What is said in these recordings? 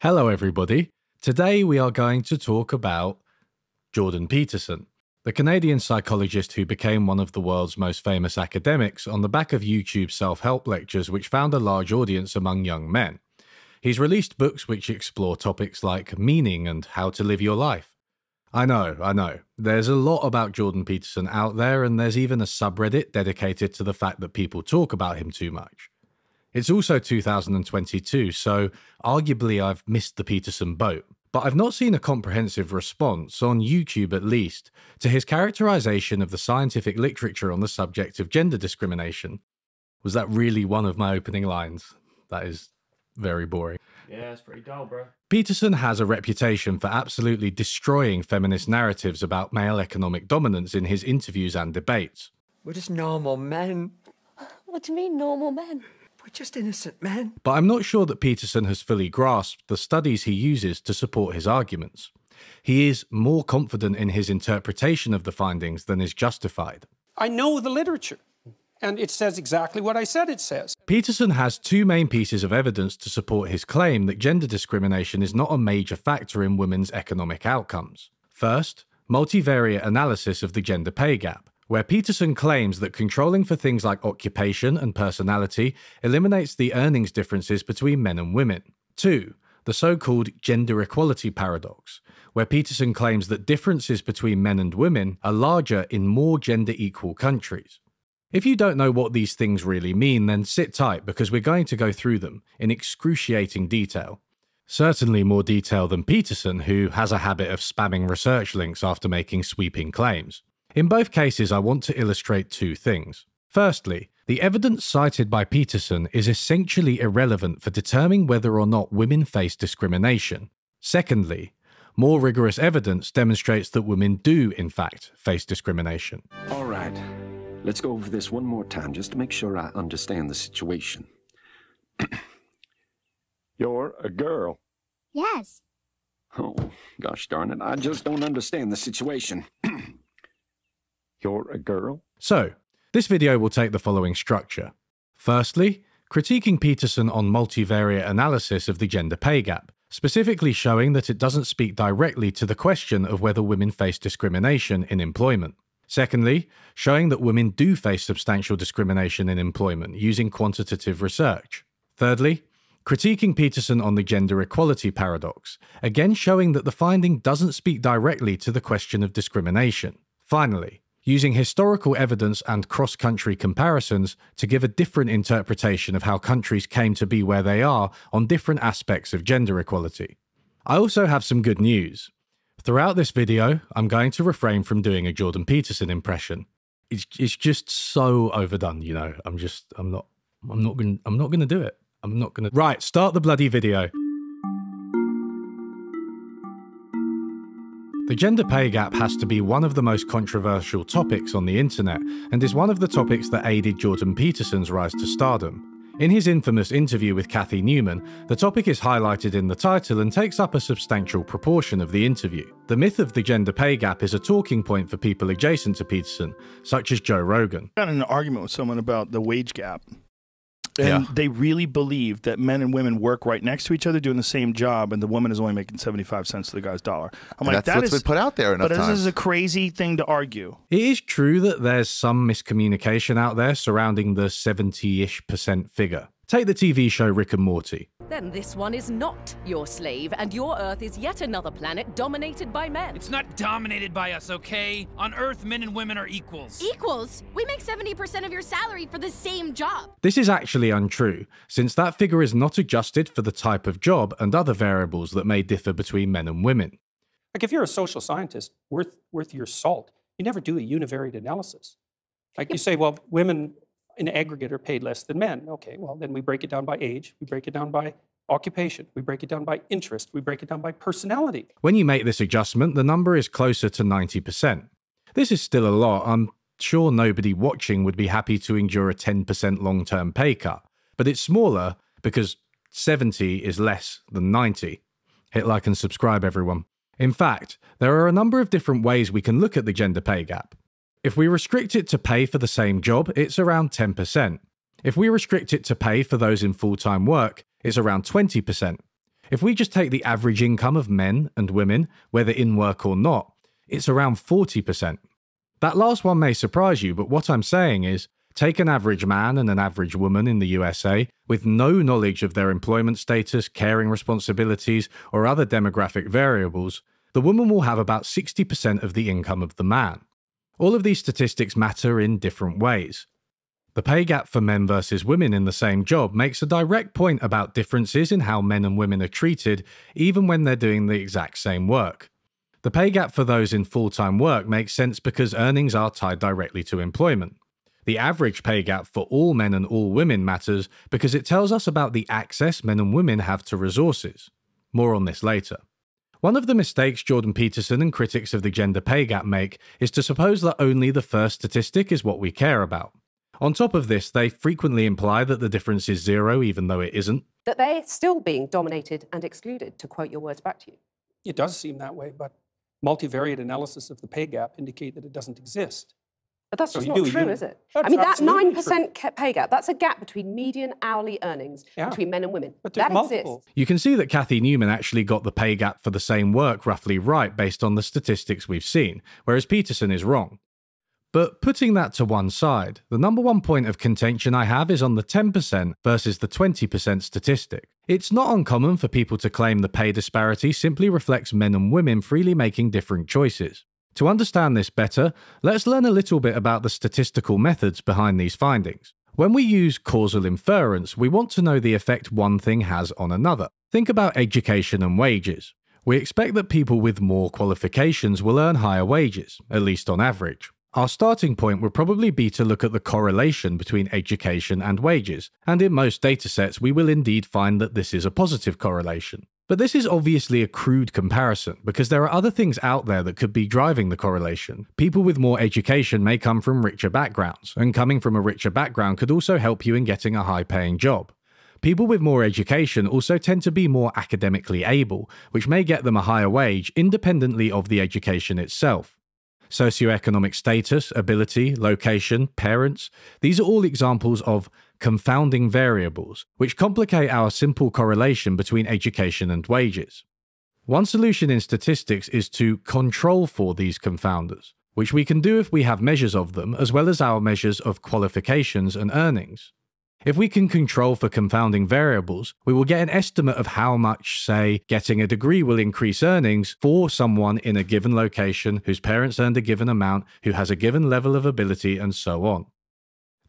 Hello everybody. Today we are going to talk about Jordan Peterson, the Canadian psychologist who became one of the world's most famous academics on the back of YouTube self-help lectures which found a large audience among young men. He's released books which explore topics like meaning and how to live your life. I know. There's a lot about Jordan Peterson out there, and there's even a subreddit dedicated to the fact that people talk about him too much. It's also 2022, so arguably I've missed the Peterson boat. But I've not seen a comprehensive response, on YouTube at least, to his characterization of the scientific literature on the subject of gender discrimination. Was that really one of my opening lines? That is very boring. Yeah, it's pretty dull, bro. Peterson has a reputation for absolutely destroying feminist narratives about male economic dominance in his interviews and debates. We're just normal men. What do you mean, normal men? We're just innocent men. But I'm not sure that Peterson has fully grasped the studies he uses to support his arguments. He is more confident in his interpretation of the findings than is justified. I know the literature, and it says exactly what I said it says. Peterson has two main pieces of evidence to support his claim that gender discrimination is not a major factor in women's economic outcomes. First, multivariate analysis of the gender pay gap, where Peterson claims that controlling for things like occupation and personality eliminates the earnings differences between men and women. 2. The so-called gender equality paradox, where Peterson claims that differences between men and women are larger in more gender-equal countries. If you don't know what these things really mean, then sit tight because we're going to go through them in excruciating detail. Certainly more detail than Peterson, who has a habit of spamming research links after making sweeping claims. In both cases, I want to illustrate two things. Firstly, the evidence cited by Peterson is essentially irrelevant for determining whether or not women face discrimination. Secondly, more rigorous evidence demonstrates that women do, in fact, face discrimination. All right, let's go over this one more time just to make sure I understand the situation. You're a girl. Yes. Oh, gosh darn it, I just don't understand the situation. You're a girl? So, this video will take the following structure. Firstly, critiquing Peterson on multivariate analysis of the gender pay gap, specifically showing that it doesn't speak directly to the question of whether women face discrimination in employment. Secondly, showing that women do face substantial discrimination in employment using quantitative research. Thirdly, critiquing Peterson on the gender equality paradox, again showing that the finding doesn't speak directly to the question of discrimination. Finally, using historical evidence and cross-country comparisons to give a different interpretation of how countries came to be where they are on different aspects of gender equality. I also have some good news. Throughout this video, I'm going to refrain from doing a Jordan Peterson impression. It's just so overdone, you know. I'm not gonna do it. Right, start the bloody video. The gender pay gap has to be one of the most controversial topics on the internet, and is one of the topics that aided Jordan Peterson's rise to stardom. In his infamous interview with Cathy Newman, the topic is highlighted in the title and takes up a substantial proportion of the interview. The myth of the gender pay gap is a talking point for people adjacent to Peterson, such as Joe Rogan. I got in an argument with someone about the wage gap. And they really believe that men and women work right next to each other doing the same job, and the woman is only making 75 cents to the guy's dollar. I'm like, that's what's been put out there enough times. But this is a crazy thing to argue. It is true that there's some miscommunication out there surrounding the 70-ish% figure. Take the TV show Rick and Morty. Then this one is not your slave, and your Earth is yet another planet dominated by men. It's not dominated by us, okay? On Earth, men and women are equals. Equals? We make 70% of your salary for the same job. This is actually untrue, since that figure is not adjusted for the type of job and other variables that may differ between men and women. Like if you're a social scientist worth your salt, you never do a univariate analysis. Like you say, well, women in aggregate are paid less than men. Okay, well, then we break it down by age, we break it down by occupation, we break it down by interest, we break it down by personality. When you make this adjustment, the number is closer to 90%. This is still a lot. I'm sure nobody watching would be happy to endure a 10% long-term pay cut, but it's smaller because 70 is less than 90. Hit like and subscribe, everyone. In fact, there are a number of different ways we can look at the gender pay gap. If we restrict it to pay for the same job, it's around 10%. If we restrict it to pay for those in full-time work, it's around 20%. If we just take the average income of men and women, whether in work or not, it's around 40%. That last one may surprise you, but what I'm saying is, take an average man and an average woman in the USA with no knowledge of their employment status, caring responsibilities, or other demographic variables, the woman will have about 60% of the income of the man. All of these statistics matter in different ways. The pay gap for men versus women in the same job makes a direct point about differences in how men and women are treated, even when they're doing the exact same work. The pay gap for those in full-time work makes sense because earnings are tied directly to employment. The average pay gap for all men and all women matters because it tells us about the access men and women have to resources. More on this later. One of the mistakes Jordan Peterson and critics of the gender pay gap make is to suppose that only the first statistic is what we care about. On top of this, they frequently imply that the difference is zero even though it isn't. That they're still being dominated and excluded, to quote your words back to you. It does seem that way, but multivariate analysis of the pay gap indicate that it doesn't exist. But that's just not true, is it? That's I mean, that absolutely 9% pay gap, that's a gap between median hourly earnings between men and women. But there's that multiple. exists. You can see that Cathy Newman actually got the pay gap for the same work roughly right based on the statistics we've seen, whereas Peterson is wrong. But putting that to one side, the number one point of contention I have is on the 10% versus the 20% statistic. It's not uncommon for people to claim the pay disparity simply reflects men and women freely making different choices. To understand this better, let's learn a little bit about the statistical methods behind these findings. When we use causal inference, we want to know the effect one thing has on another. Think about education and wages. We expect that people with more qualifications will earn higher wages, at least on average. Our starting point would probably be to look at the correlation between education and wages, and in most datasets we will indeed find that this is a positive correlation. But this is obviously a crude comparison, because there are other things out there that could be driving the correlation. People with more education may come from richer backgrounds, and coming from a richer background could also help you in getting a high-paying job. People with more education also tend to be more academically able, which may get them a higher wage independently of the education itself. Socioeconomic status, ability, location, parents, these are all examples of confounding variables, which complicate our simple correlation between education and wages. One solution in statistics is to control for these confounders, which we can do if we have measures of them, as well as our measures of qualifications and earnings. If we can control for confounding variables, we will get an estimate of how much, say, getting a degree will increase earnings for someone in a given location, whose parents earned a given amount, who has a given level of ability, and so on.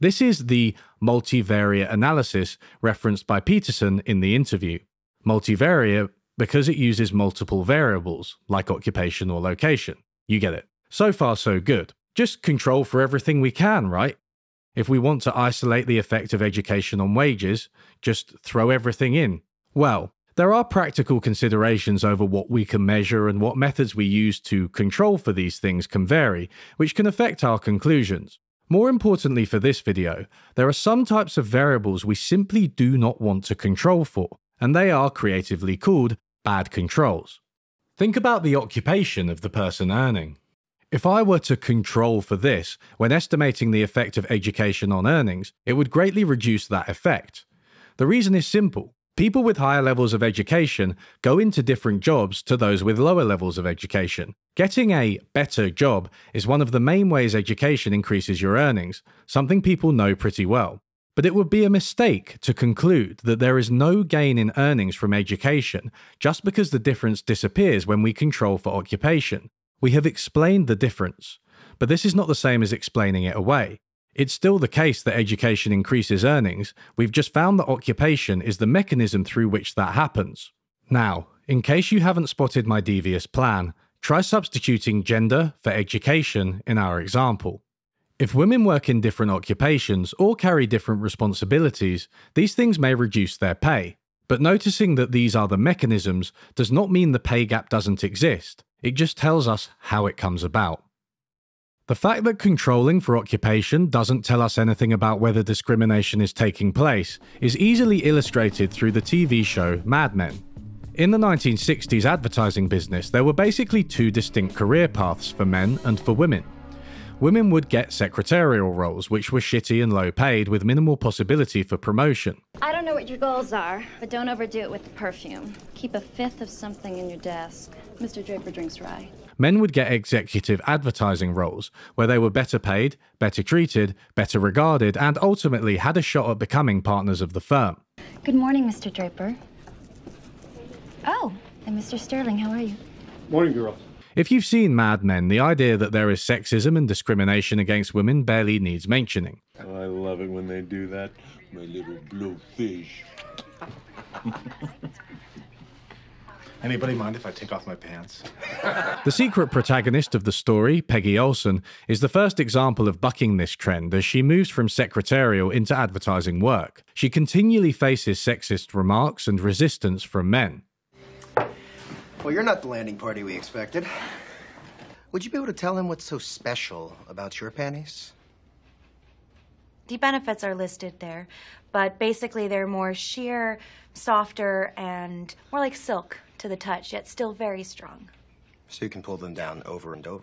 This is the multivariate analysis referenced by Peterson in the interview. Multivariate because it uses multiple variables, like occupation or location. You get it. So far, so good. Just control for everything we can, right? If we want to isolate the effect of education on wages, just throw everything in. Well, there are practical considerations over what we can measure, and what methods we use to control for these things can vary, which can affect our conclusions. More importantly for this video, there are some types of variables we simply do not want to control for, and they are creatively called bad controls. Think about the occupation of the person earning. If I were to control for this when estimating the effect of education on earnings, it would greatly reduce that effect. The reason is simple. People with higher levels of education go into different jobs to those with lower levels of education. Getting a better job is one of the main ways education increases your earnings, something people know pretty well. But it would be a mistake to conclude that there is no gain in earnings from education just because the difference disappears when we control for occupation. We have explained the difference, but this is not the same as explaining it away. It's still the case that education increases earnings, we've just found that occupation is the mechanism through which that happens. Now, in case you haven't spotted my devious plan, try substituting gender for education in our example. If women work in different occupations or carry different responsibilities, these things may reduce their pay. But noticing that these are the mechanisms does not mean the pay gap doesn't exist. It just tells us how it comes about. The fact that controlling for occupation doesn't tell us anything about whether discrimination is taking place is easily illustrated through the TV show Mad Men. In the 1960s advertising business, there were basically two distinct career paths for men and for women. Women would get secretarial roles, which were shitty and low paid with minimal possibility for promotion. I don't know what your goals are, but don't overdo it with the perfume. Keep a fifth of something in your desk. Mr. Draper drinks rye. Men would get executive advertising roles, where they were better paid, better treated, better regarded, and ultimately had a shot at becoming partners of the firm. Good morning, Mr. Draper. Oh, and Mr. Sterling, how are you? Morning, girls. If you've seen Mad Men, the idea that there is sexism and discrimination against women barely needs mentioning. Oh, I love it when they do that. My little blue fish. Anybody mind if I take off my pants? The secret protagonist of the story, Peggy Olson, is the first example of bucking this trend as she moves from secretarial into advertising work. She continually faces sexist remarks and resistance from men. Well, you're not the landing party we expected. Would you be able to tell him what's so special about your panties? The benefits are listed there, but basically they're more sheer, softer, and more like silk to the touch, yet still very strong. So you can pull them down over and over.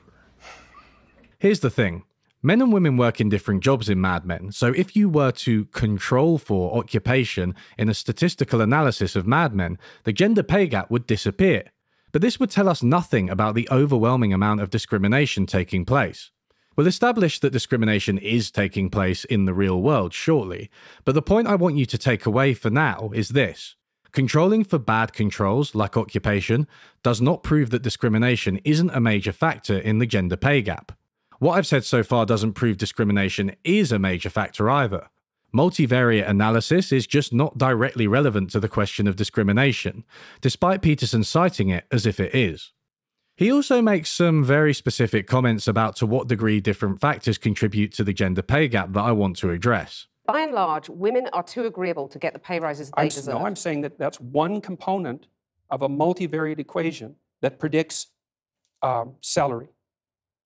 Here's the thing. Men and women work in different jobs in Mad Men, so if you were to control for occupation in a statistical analysis of Mad Men, the gender pay gap would disappear. But this would tell us nothing about the overwhelming amount of discrimination taking place. We'll establish that discrimination is taking place in the real world shortly, but the point I want you to take away for now is this. Controlling for bad controls, like occupation, does not prove that discrimination isn't a major factor in the gender pay gap. What I've said so far doesn't prove discrimination is a major factor either. Multivariate analysis is just not directly relevant to the question of discrimination, despite Peterson citing it as if it is. He also makes some very specific comments about to what degree different factors contribute to the gender pay gap that I want to address. By and large, women are too agreeable to get the pay rises they deserve. No, I'm saying that that's one component of a multivariate equation that predicts salary.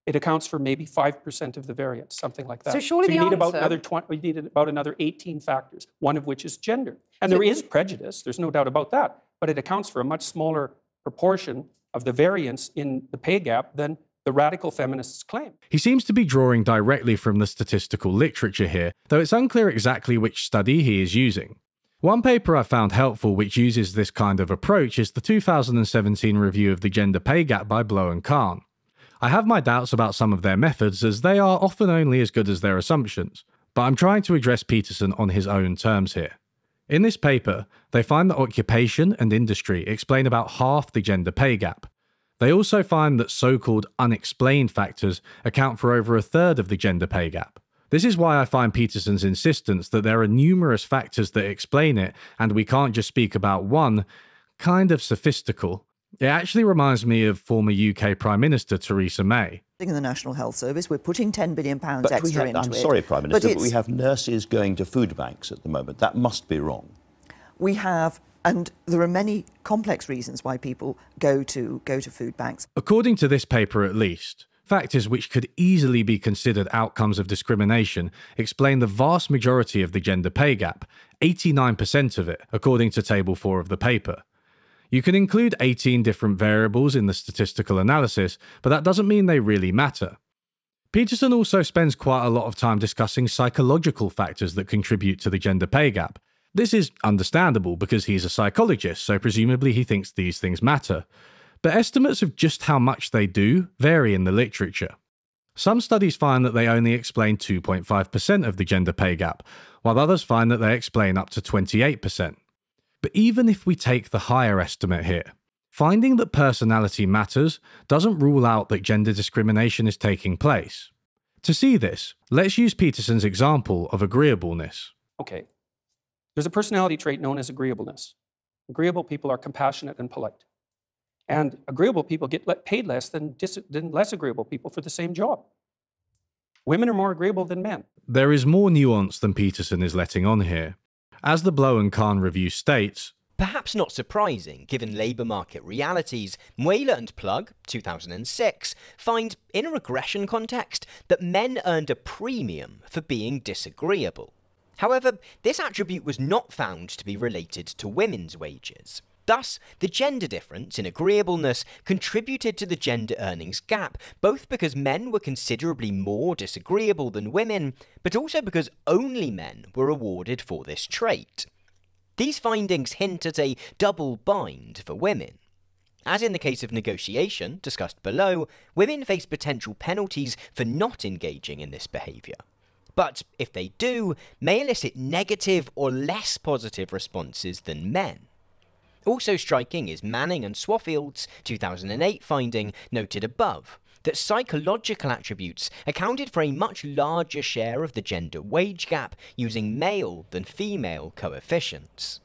It accounts for maybe 5% of the variance, something like that. So surely you the need answer... you need about another 18 factors, one of which is gender. And there is prejudice, there's no doubt about that, but it accounts for a much smaller proportion of the variance in the pay gap than the radical feminists claim. He seems to be drawing directly from the statistical literature here, though it's unclear exactly which study he is using. One paper I found helpful which uses this kind of approach is the 2017 review of the gender pay gap by Blow and Kahn. I have my doubts about some of their methods as they are often only as good as their assumptions, but I'm trying to address Peterson on his own terms here. In this paper, they find that occupation and industry explain about half the gender pay gap. They also find that so-called unexplained factors account for over a third of the gender pay gap. This is why I find Peterson's insistence that there are numerous factors that explain it and we can't just speak about one kind of sophistical. It actually reminds me of former UK Prime Minister Theresa May. In the National Health Service, we're putting £10 billion extra into it. I'm sorry, Prime Minister, but we have nurses going to food banks at the moment. That must be wrong. We have, and there are many complex reasons why people go to food banks. According to this paper at least, factors which could easily be considered outcomes of discrimination explain the vast majority of the gender pay gap, 89% of it, according to Table 4 of the paper. You can include 18 different variables in the statistical analysis, but that doesn't mean they really matter. Peterson also spends quite a lot of time discussing psychological factors that contribute to the gender pay gap. This is understandable because he's a psychologist, so presumably he thinks these things matter. But estimates of just how much they do vary in the literature. Some studies find that they only explain 2.5% of the gender pay gap, while others find that they explain up to 28%. But even if we take the higher estimate here, finding that personality matters doesn't rule out that gender discrimination is taking place. To see this, let's use Peterson's example of agreeableness. Okay. There's a personality trait known as agreeableness. Agreeable people are compassionate and polite. And agreeable people get paid less than less agreeable people for the same job. Women are more agreeable than men. There is more nuance than Peterson is letting on here. As the Blow and Kahn review states, perhaps not surprising given labour market realities, Whaler and Plug, 2006, find in a regression context that men earned a premium for being disagreeable. However, this attribute was not found to be related to women's wages. Thus, the gender difference in agreeableness contributed to the gender earnings gap, both because men were considerably more disagreeable than women, but also because only men were awarded for this trait. These findings hint at a double bind for women. As in the case of negotiation, discussed below, women face potential penalties for not engaging in this behaviour. But if they do, may elicit negative or less positive responses than men. Also striking is Manning and Swafield's 2008 finding noted above, that psychological attributes accounted for a much larger share of the gender wage gap using male than female coefficients.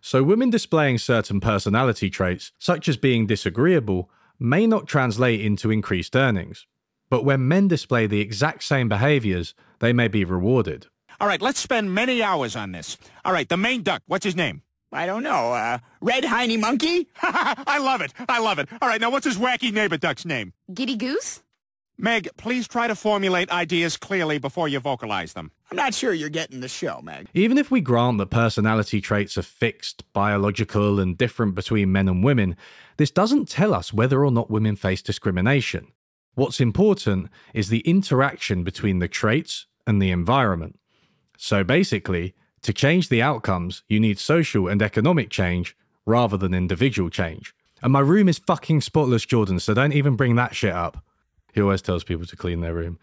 So women displaying certain personality traits, such as being disagreeable, may not translate into increased earnings. But when men display the exact same behaviours, they may be rewarded. All right, let's spend many hours on this. All right, the main duck, what's his name? I don't know, Red Hiney Monkey? I love it, I love it. All right, now what's his wacky neighbor duck's name? Giddy Goose? Meg, please try to formulate ideas clearly before you vocalize them. I'm not sure you're getting the show, Meg. Even if we grant that personality traits are fixed, biological, and different between men and women, this doesn't tell us whether or not women face discrimination. What's important is the interaction between the traits and the environment. So basically, to change the outcomes, you need social and economic change rather than individual change. And my room is fucking spotless, Jordan, so don't even bring that shit up. He always tells people to clean their room.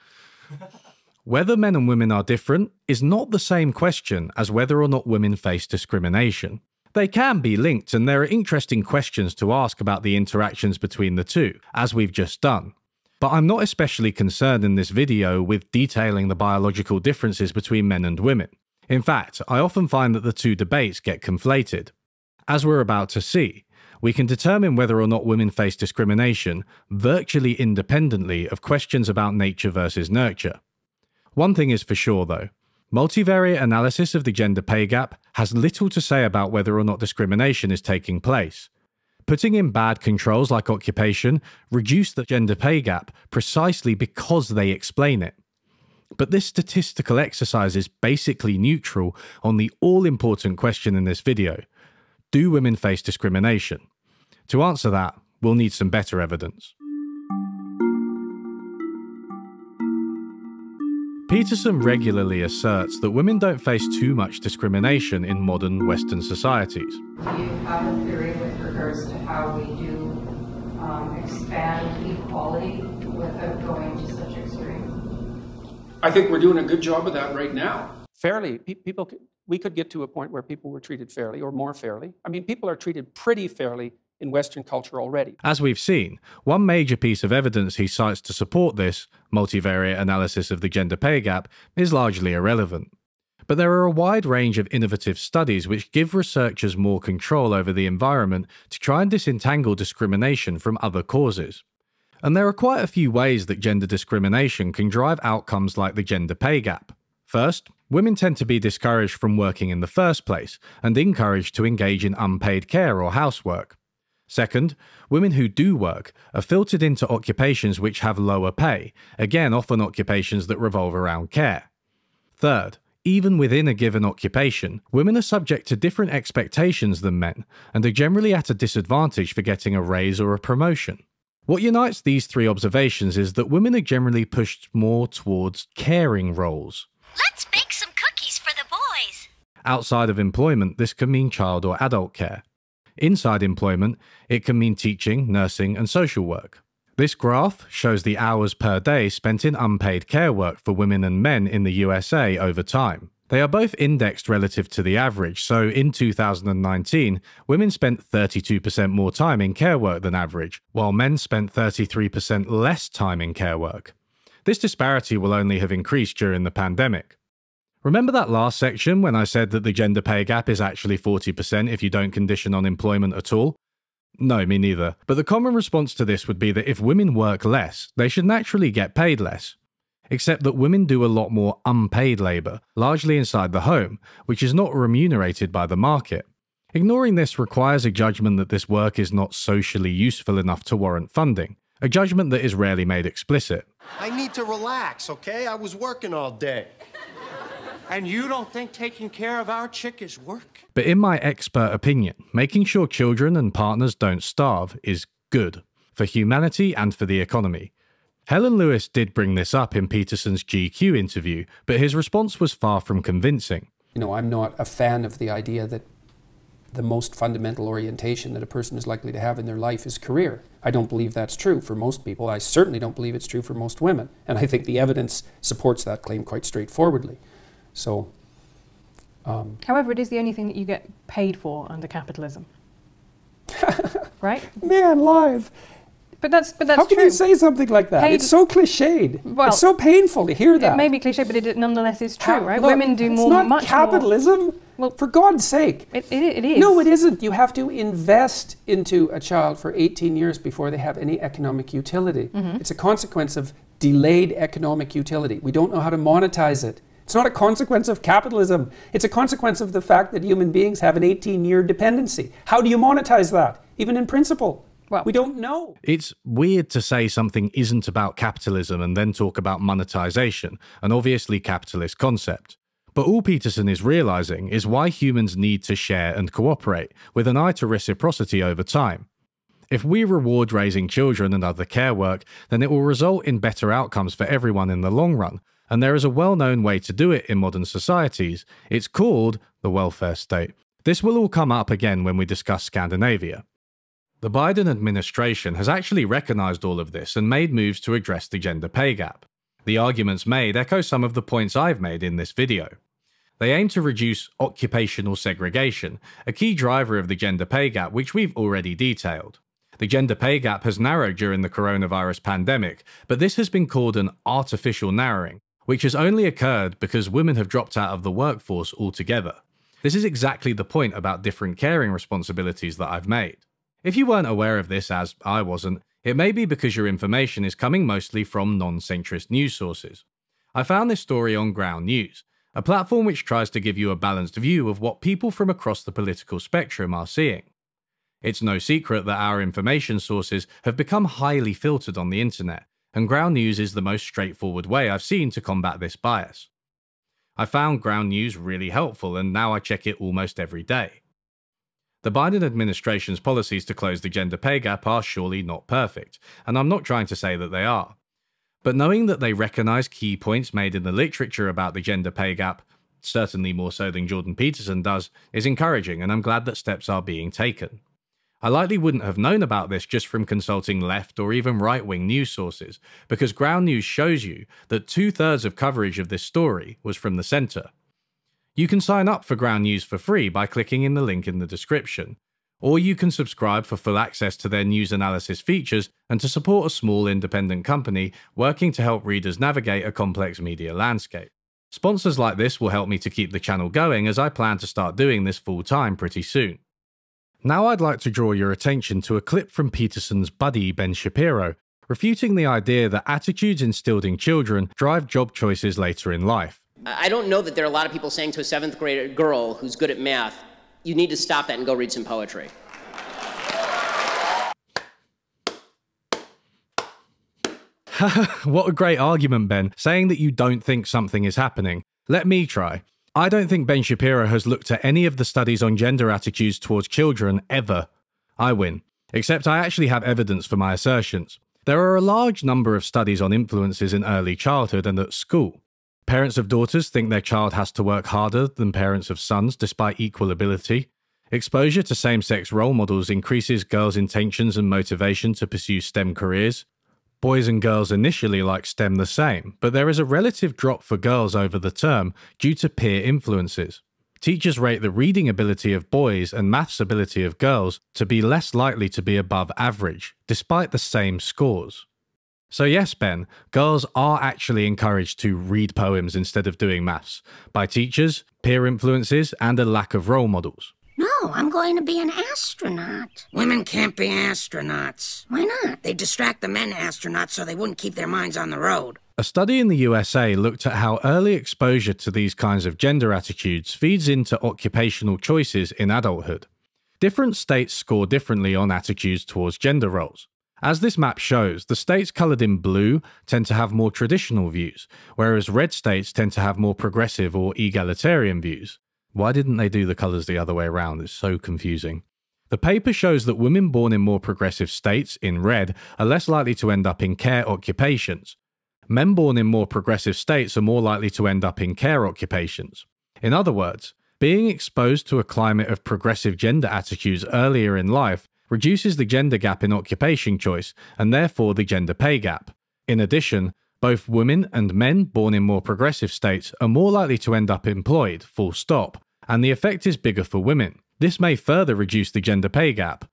Whether men and women are different is not the same question as whether or not women face discrimination. They can be linked, and there are interesting questions to ask about the interactions between the two, as we've just done. But I'm not especially concerned in this video with detailing the biological differences between men and women. In fact, I often find that the two debates get conflated. As we're about to see, we can determine whether or not women face discrimination virtually independently of questions about nature versus nurture. One thing is for sure though, multivariate analysis of the gender pay gap has little to say about whether or not discrimination is taking place. Putting in bad controls like occupation reduce the gender pay gap precisely because they explain it. But this statistical exercise is basically neutral on the all-important question in this video. Do women face discrimination? To answer that, we'll need some better evidence. Peterson regularly asserts that women don't face too much discrimination in modern Western societies. Do you have a theory with regards to how we do expand equality without going to such extremes? I think we're doing a good job of that right now. Fairly, we could get to a point where people were treated fairly or more fairly. I mean, people are treated pretty fairly in Western culture already. As we've seen, one major piece of evidence he cites to support this, multivariate analysis of the gender pay gap, is largely irrelevant. But there are a wide range of innovative studies which give researchers more control over the environment to try and disentangle discrimination from other causes. And there are quite a few ways that gender discrimination can drive outcomes like the gender pay gap. First, women tend to be discouraged from working in the first place and encouraged to engage in unpaid care or housework. Second, women who do work are filtered into occupations which have lower pay, again often occupations that revolve around care. Third, even within a given occupation, women are subject to different expectations than men and are generally at a disadvantage for getting a raise or a promotion. What unites these three observations is that women are generally pushed more towards caring roles. Let's bake some cookies for the boys. Outside of employment, this can mean child or adult care. Inside employment, it can mean teaching, nursing, and social work. This graph shows the hours per day spent in unpaid care work for women and men in the USA over time. They are both indexed relative to the average, so in 2019, women spent 32% more time in care work than average, while men spent 33% less time in care work. This disparity will only have increased during the pandemic. Remember that last section when I said that the gender pay gap is actually 40% if you don't condition on employment at all? No, me neither. But the common response to this would be that if women work less, they should naturally get paid less. Except that women do a lot more unpaid labour, largely inside the home, which is not remunerated by the market. Ignoring this requires a judgment that this work is not socially useful enough to warrant funding, a judgment that is rarely made explicit. I need to relax, okay? I was working all day. And you don't think taking care of our chick is work? But in my expert opinion, making sure children and partners don't starve is good for humanity and for the economy. Helen Lewis did bring this up in Peterson's GQ interview, but his response was far from convincing. You know, I'm not a fan of the idea that the most fundamental orientation that a person is likely to have in their life is career. I don't believe that's true for most people. I certainly don't believe it's true for most women. And I think the evidence supports that claim quite straightforwardly. So, however, it is the only thing that you get paid for under capitalism. Right? Man, live. But that's How can true. you say something like that? It's so cliched. Well, it's so painful to hear that. It may be cliche, but it nonetheless is true, right? Look, Women do it's more, not much capitalism. more. Well, for God's sake. It is. No, it isn't. You have to invest into a child for 18 years before they have any economic utility. It's a consequence of delayed economic utility. We don't know how to monetize it. It's not a consequence of capitalism. It's a consequence of the fact that human beings have an 18-year dependency. How do you monetize that, even in principle? Well, we don't know. It's weird to say something isn't about capitalism and then talk about monetization, an obviously capitalist concept. But all Peterson is realizing is why humans need to share and cooperate, with an eye to reciprocity over time. If we reward raising children and other care work, then it will result in better outcomes for everyone in the long run, and there is a well-known way to do it in modern societies. It's called the welfare state. This will all come up again when we discuss Scandinavia. The Biden administration has actually recognized all of this and made moves to address the gender pay gap. The arguments made echo some of the points I've made in this video. They aim to reduce occupational segregation, a key driver of the gender pay gap which we've already detailed. The gender pay gap has narrowed during the coronavirus pandemic, but this has been called an artificial narrowing, which has only occurred because women have dropped out of the workforce altogether. This is exactly the point about different caring responsibilities that I've made. If you weren't aware of this, as I wasn't, it may be because your information is coming mostly from non-centrist news sources. I found this story on Ground News, a platform which tries to give you a balanced view of what people from across the political spectrum are seeing. It's no secret that our information sources have become highly filtered on the internet, and Ground News is the most straightforward way I've seen to combat this bias. I found Ground News really helpful, and now I check it almost every day. The Biden administration's policies to close the gender pay gap are surely not perfect, and I'm not trying to say that they are. But knowing that they recognize key points made in the literature about the gender pay gap, certainly more so than Jordan Peterson does, is encouraging, and I'm glad that steps are being taken. I likely wouldn't have known about this just from consulting left or even right-wing news sources, because Ground News shows you that 2/3 of coverage of this story was from the centre. You can sign up for Ground News for free by clicking in the link in the description, or you can subscribe for full access to their news analysis features and to support a small independent company working to help readers navigate a complex media landscape. Sponsors like this will help me to keep the channel going, as I plan to start doing this full-time pretty soon. Now I'd like to draw your attention to a clip from Peterson's buddy Ben Shapiro, refuting the idea that attitudes instilled in children drive job choices later in life. I don't know that there are a lot of people saying to a 7th grade girl who's good at math, you need to stop that and go read some poetry. What a great argument, Ben, saying that you don't think something is happening. Let me try. I don't think Ben Shapiro has looked at any of the studies on gender attitudes towards children ever. I win. Except I actually have evidence for my assertions. There are a large number of studies on influences in early childhood and at school. Parents of daughters think their child has to work harder than parents of sons despite equal ability. Exposure to same-sex role models increases girls' intentions and motivation to pursue STEM careers. Boys and girls initially like STEM the same, but there is a relative drop for girls over the term due to peer influences. Teachers rate the reading ability of boys and maths ability of girls to be less likely to be above average, despite the same scores. So yes, Ben, girls are actually encouraged to read poems instead of doing maths, by teachers, peer influences, and a lack of role models. No, I'm going to be an astronaut. Women can't be astronauts. Why not? They distract the men astronauts so they wouldn't keep their minds on the road. A study in the USA looked at how early exposure to these kinds of gender attitudes feeds into occupational choices in adulthood. Different states score differently on attitudes towards gender roles. As this map shows, the states coloured in blue tend to have more traditional views, whereas red states tend to have more progressive or egalitarian views. Why didn't they do the colours the other way around? It's so confusing. The paper shows that women born in more progressive states, in red, are less likely to end up in care occupations. Men born in more progressive states are more likely to end up in care occupations. In other words, being exposed to a climate of progressive gender attitudes earlier in life reduces the gender gap in occupation choice, and therefore the gender pay gap. In addition, both women and men born in more progressive states are more likely to end up employed, full stop, and the effect is bigger for women. This may further reduce the gender pay gap.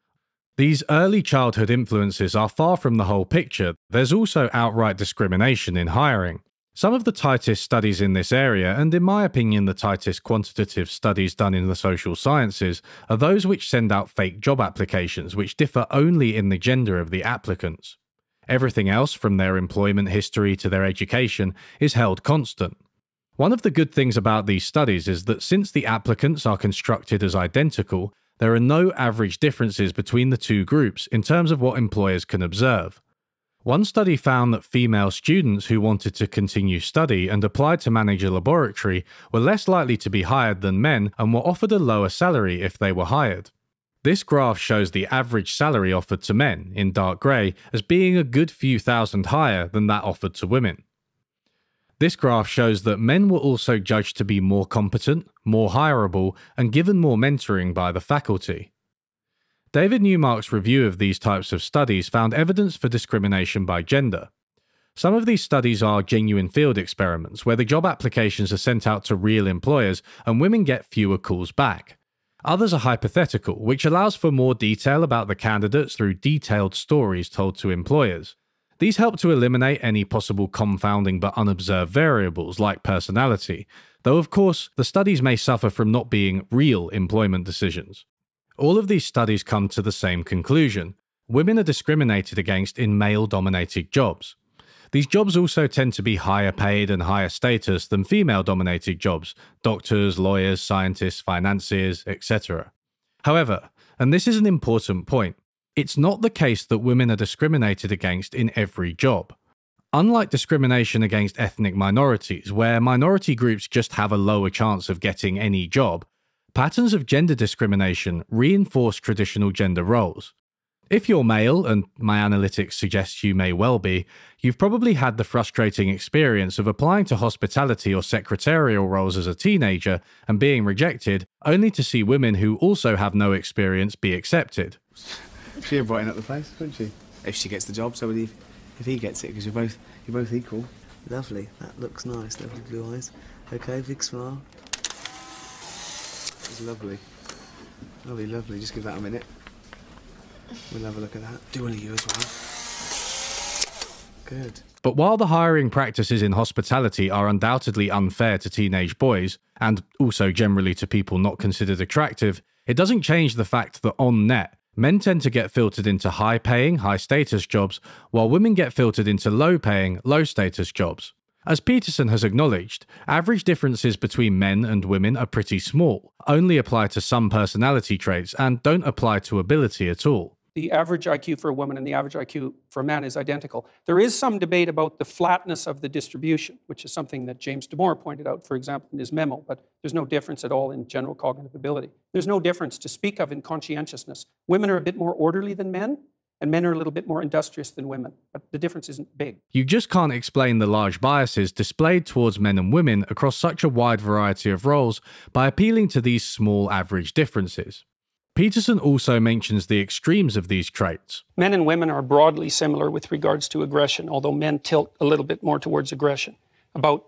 These early childhood influences are far from the whole picture. There's also outright discrimination in hiring. Some of the tightest studies in this area, and in my opinion the tightest quantitative studies done in the social sciences, are those which send out fake job applications which differ only in the gender of the applicants. Everything else, from their employment history to their education, is held constant. One of the good things about these studies is that since the applicants are constructed as identical, there are no average differences between the two groups in terms of what employers can observe. One study found that female students who wanted to continue study and applied to manage a laboratory were less likely to be hired than men and were offered a lower salary if they were hired. This graph shows the average salary offered to men, in dark grey, as being a good few thousand higher than that offered to women. This graph shows that men were also judged to be more competent, more hireable, and given more mentoring by the faculty. David Newmark's review of these types of studies found evidence for discrimination by gender. Some of these studies are genuine field experiments where the job applications are sent out to real employers and women get fewer calls back. Others are hypothetical, which allows for more detail about the candidates through detailed stories told to employers. These help to eliminate any possible confounding but unobserved variables like personality, though of course the studies may suffer from not being real employment decisions. All of these studies come to the same conclusion. Women are discriminated against in male-dominated jobs. These jobs also tend to be higher paid and higher status than female-dominated jobs, doctors, lawyers, scientists, financiers, etc. However, and this is an important point, it's not the case that women are discriminated against in every job. Unlike discrimination against ethnic minorities, where minority groups just have a lower chance of getting any job, patterns of gender discrimination reinforce traditional gender roles. If you're male, and my analytics suggests you may well be, you've probably had the frustrating experience of applying to hospitality or secretarial roles as a teenager and being rejected, only to see women who also have no experience be accepted. She'll brighten up the place, wouldn't she? If she gets the job, so would he, if he gets it, because you're both equal. Lovely, that looks nice, lovely blue eyes. Okay, big smile. It's lovely. Lovely, lovely. Just give that a minute. We'll have a look at that. Do one of you as well. Good. But while the hiring practices in hospitality are undoubtedly unfair to teenage boys, and also generally to people not considered attractive, it doesn't change the fact that on net, men tend to get filtered into high-paying, high-status jobs, while women get filtered into low-paying, low-status jobs. As Peterson has acknowledged, average differences between men and women are pretty small, only apply to some personality traits, and don't apply to ability at all. The average IQ for a woman and the average IQ for a man is identical. There is some debate about the flatness of the distribution, which is something that James Damore pointed out, for example, in his memo, but there's no difference at all in general cognitive ability. There's no difference to speak of in conscientiousness. Women are a bit more orderly than men, and men are a little bit more industrious than women, but the difference isn't big. You just can't explain the large biases displayed towards men and women across such a wide variety of roles by appealing to these small average differences. Peterson also mentions the extremes of these traits. Men and women are broadly similar with regards to aggression, although men tilt a little bit more towards aggression.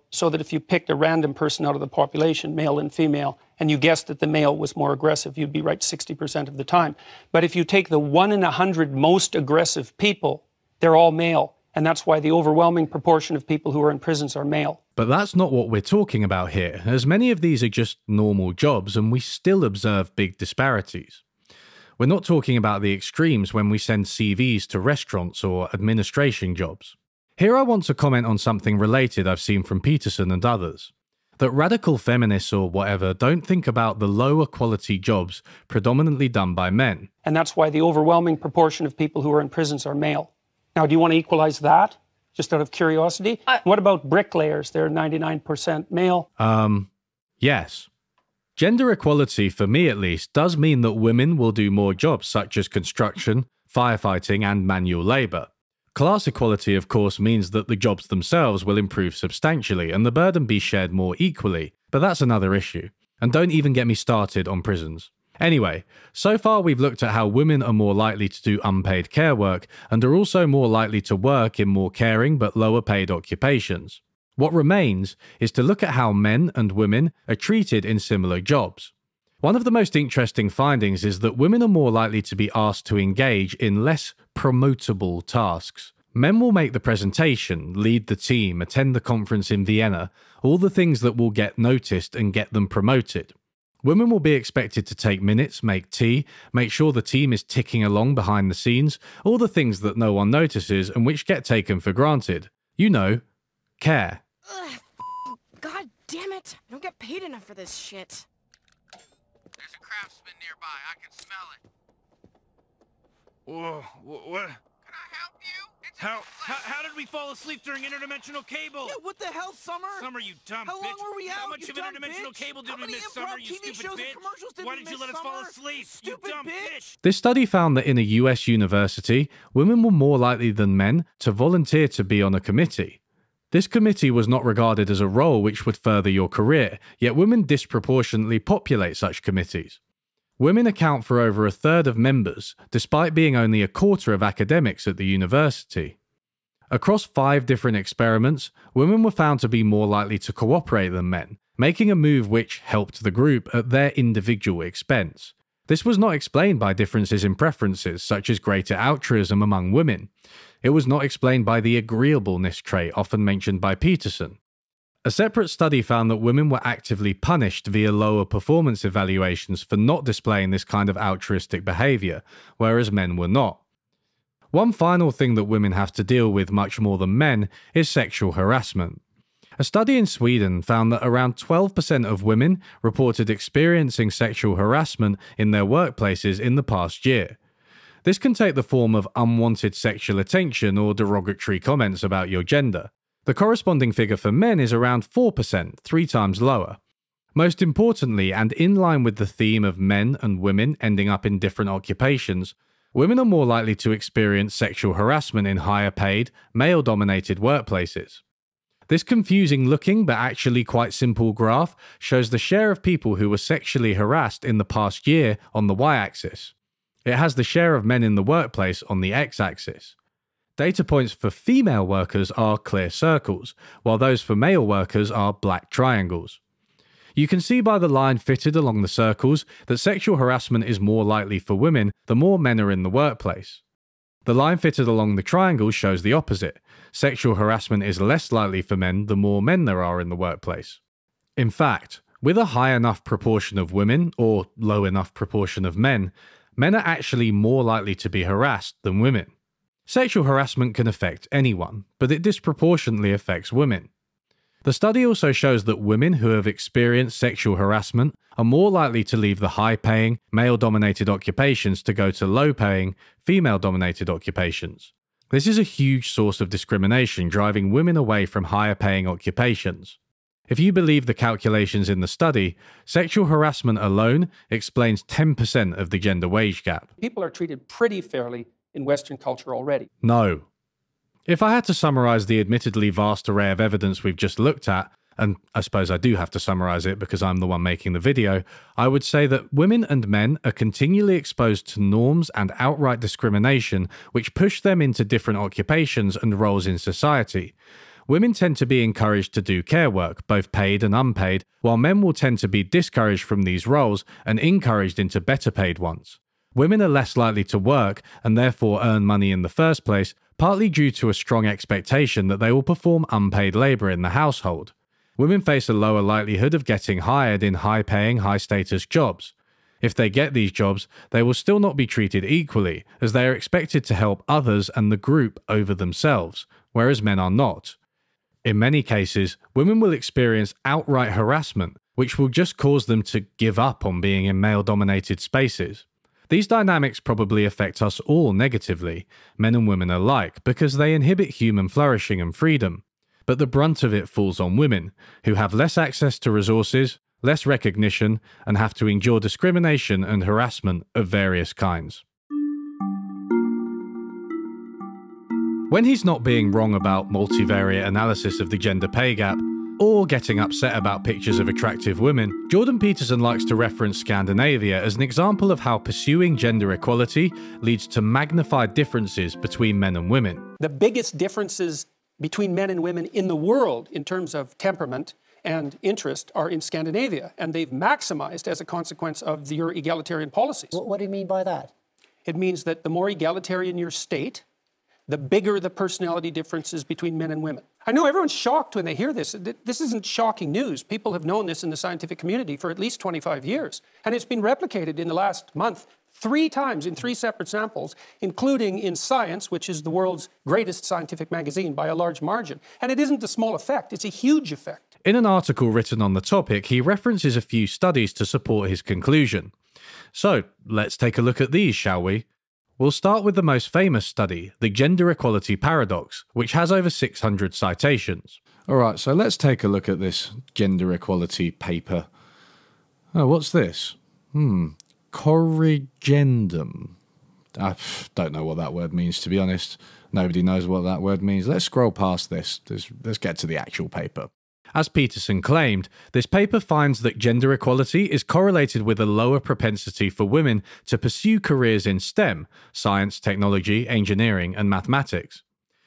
So that if you picked a random person out of the population, male and female, and you guessed that the male was more aggressive, you'd be right 60% of the time. But if you take the 1 in 100 most aggressive people, they're all male. And that's why the overwhelming proportion of people who are in prisons are male. But that's not what we're talking about here, as many of these are just normal jobs and we still observe big disparities. We're not talking about the extremes when we send CVs to restaurants or administration jobs. Here I want to comment on something related I've seen from Peterson and others. that radical feminists or whatever don't think about the lower quality jobs predominantly done by men. And that's why the overwhelming proportion of people who are in prisons are male. Now, do you want to equalize that, just out of curiosity? What about bricklayers? They're 99% male. Yes. Gender equality, for me at least, does mean that women will do more jobs such as construction, firefighting, and manual labour. Class equality, of course, means that the jobs themselves will improve substantially and the burden be shared more equally, but that's another issue. And don't even get me started on prisons. Anyway, so far we've looked at how women are more likely to do unpaid care work and are also more likely to work in more caring but lower paid occupations. What remains is to look at how men and women are treated in similar jobs. One of the most interesting findings is that women are more likely to be asked to engage in less promotable tasks. Men will make the presentation, lead the team, attend the conference in Vienna, all the things that will get noticed and get them promoted. Women will be expected to take minutes, make tea, make sure the team is ticking along behind the scenes, all the things that no one notices and which get taken for granted. You know, care. Ugh, God damn it. I don't get paid enough for this shit. There's a craftsman nearby. I can smell it. Whoa, what? Can I help you? How did we fall asleep during interdimensional cable? Yeah, what the hell, Summer? Summer, you dumb bitch. How long were we out, How much you of dumb interdimensional bitch? cable did How we many miss, Summer, improv you TV stupid shows and bitch? commercials did Why we did you miss, let us fall Summer? asleep, Stupid you dumb bitch? This study found that in a US university, women were more likely than men to volunteer to be on a committee. This committee was not regarded as a role which would further your career, yet women disproportionately populate such committees. Women account for over a third of members, despite being only a quarter of academics at the university. Across 5 different experiments, women were found to be more likely to cooperate than men, making a move which helped the group at their individual expense. This was not explained by differences in preferences, such as greater altruism among women. It was not explained by the agreeableness trait often mentioned by Peterson. A separate study found that women were actively punished via lower performance evaluations for not displaying this kind of altruistic behaviour, whereas men were not. One final thing that women have to deal with much more than men is sexual harassment. A study in Sweden found that around 12% of women reported experiencing sexual harassment in their workplaces in the past year. This can take the form of unwanted sexual attention or derogatory comments about your gender. The corresponding figure for men is around 4%, 3 times lower. Most importantly, and in line with the theme of men and women ending up in different occupations, women are more likely to experience sexual harassment in higher paid, male-dominated workplaces. This confusing-looking but actually quite simple graph shows the share of people who were sexually harassed in the past year on the y-axis. It has the share of men in the workplace on the x-axis. Data points for female workers are clear circles, while those for male workers are black triangles. You can see by the line fitted along the circles that sexual harassment is more likely for women the more men are in the workplace. The line fitted along the triangles shows the opposite. Sexual harassment is less likely for men the more men there are in the workplace. In fact, with a high enough proportion of women, or low enough proportion of men, men are actually more likely to be harassed than women. Sexual harassment can affect anyone, but it disproportionately affects women. The study also shows that women who have experienced sexual harassment are more likely to leave the high-paying, male-dominated occupations to go to low-paying, female-dominated occupations. This is a huge source of discrimination, driving women away from higher-paying occupations. If you believe the calculations in the study, sexual harassment alone explains 10% of the gender wage gap. People are treated pretty fairly in Western culture already. No. If I had to summarize the admittedly vast array of evidence we've just looked at, and I suppose I do have to summarize it because I'm the one making the video, I would say that women and men are continually exposed to norms and outright discrimination which push them into different occupations and roles in society. Women tend to be encouraged to do care work, both paid and unpaid, while men will tend to be discouraged from these roles and encouraged into better paid ones. Women are less likely to work and therefore earn money in the first place, partly due to a strong expectation that they will perform unpaid labour in the household. Women face a lower likelihood of getting hired in high-paying, high-status jobs. If they get these jobs, they will still not be treated equally, as they are expected to help others and the group over themselves, whereas men are not. In many cases, women will experience outright harassment, which will just cause them to give up on being in male-dominated spaces. These dynamics probably affect us all negatively, men and women alike, because they inhibit human flourishing and freedom. But the brunt of it falls on women, who have less access to resources, less recognition, and have to endure discrimination and harassment of various kinds. When he's not being wrong about multivariate analysis of the gender pay gap, or getting upset about pictures of attractive women, Jordan Peterson likes to reference Scandinavia as an example of how pursuing gender equality leads to magnified differences between men and women. The biggest differences between men and women in the world in terms of temperament and interest are in Scandinavia, and they've maximized as a consequence of your egalitarian policies. What do you mean by that? It means that the more egalitarian your state, the bigger the personality differences between men and women. I know everyone's shocked when they hear this. This isn't shocking news. People have known this in the scientific community for at least 25 years. And it's been replicated in the last month 3 times in 3 separate samples, including in Science, which is the world's greatest scientific magazine by a large margin. And it isn't a small effect, it's a huge effect. In an article written on the topic, he references a few studies to support his conclusion. So, let's take a look at these, shall we? We'll start with the most famous study, the gender equality paradox, which has over 600 citations. Alright, so let's take a look at this gender equality paper. Oh, what's this? Corrigendum. I don't know what that word means, to be honest. Nobody knows what that word means. Let's scroll past this. Let's get to the actual paper. As Peterson claimed, this paper finds that gender equality is correlated with a lower propensity for women to pursue careers in STEM, science, technology, engineering, and mathematics.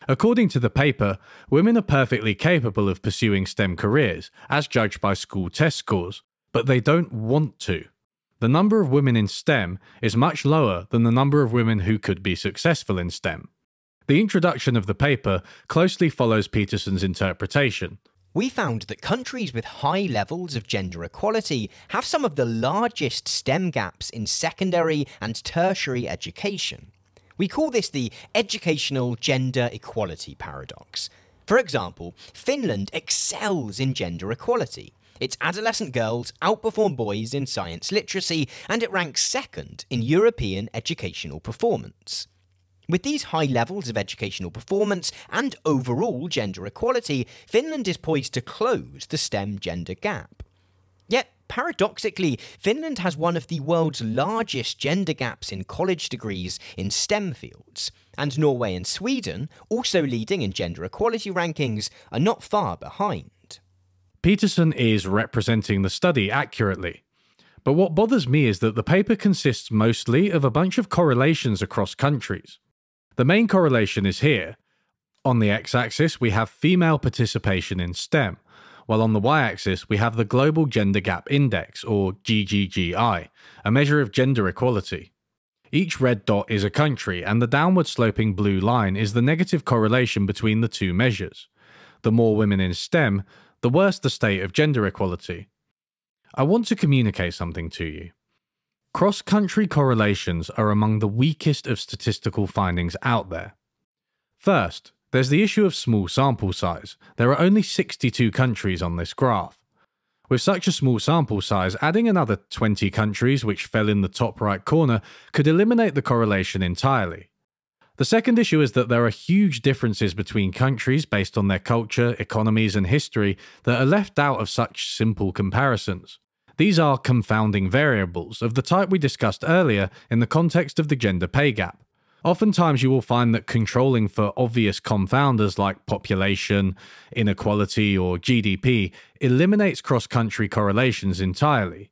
According to the paper, women are perfectly capable of pursuing STEM careers, as judged by school test scores, but they don't want to. The number of women in STEM is much lower than the number of women who could be successful in STEM. The introduction of the paper closely follows Peterson's interpretation. We found that countries with high levels of gender equality have some of the largest STEM gaps in secondary and tertiary education. We call this the educational gender equality paradox. For example, Finland excels in gender equality. Its adolescent girls outperform boys in science literacy, and it ranks second in European educational performance. With these high levels of educational performance and overall gender equality, Finland is poised to close the STEM gender gap. Yet, paradoxically, Finland has one of the world's largest gender gaps in college degrees in STEM fields, and Norway and Sweden, also leading in gender equality rankings, are not far behind. Peterson is representing the study accurately. But what bothers me is that the paper consists mostly of a bunch of correlations across countries. The main correlation is here. On the x-axis, we have female participation in STEM, while on the y-axis, we have the Global Gender Gap Index, or GGGI, a measure of gender equality. Each red dot is a country, and the downward-sloping blue line is the negative correlation between the two measures. The more women in STEM, the worse the state of gender equality. I want to communicate something to you. Cross-country correlations are among the weakest of statistical findings out there. First, there's the issue of small sample size. There are only 62 countries on this graph. With such a small sample size, adding another 20 countries which fell in the top right corner could eliminate the correlation entirely. The second issue is that there are huge differences between countries based on their culture, economies, and history that are left out of such simple comparisons. These are confounding variables of the type we discussed earlier in the context of the gender pay gap. Oftentimes you will find that controlling for obvious confounders like population, inequality, or GDP eliminates cross-country correlations entirely.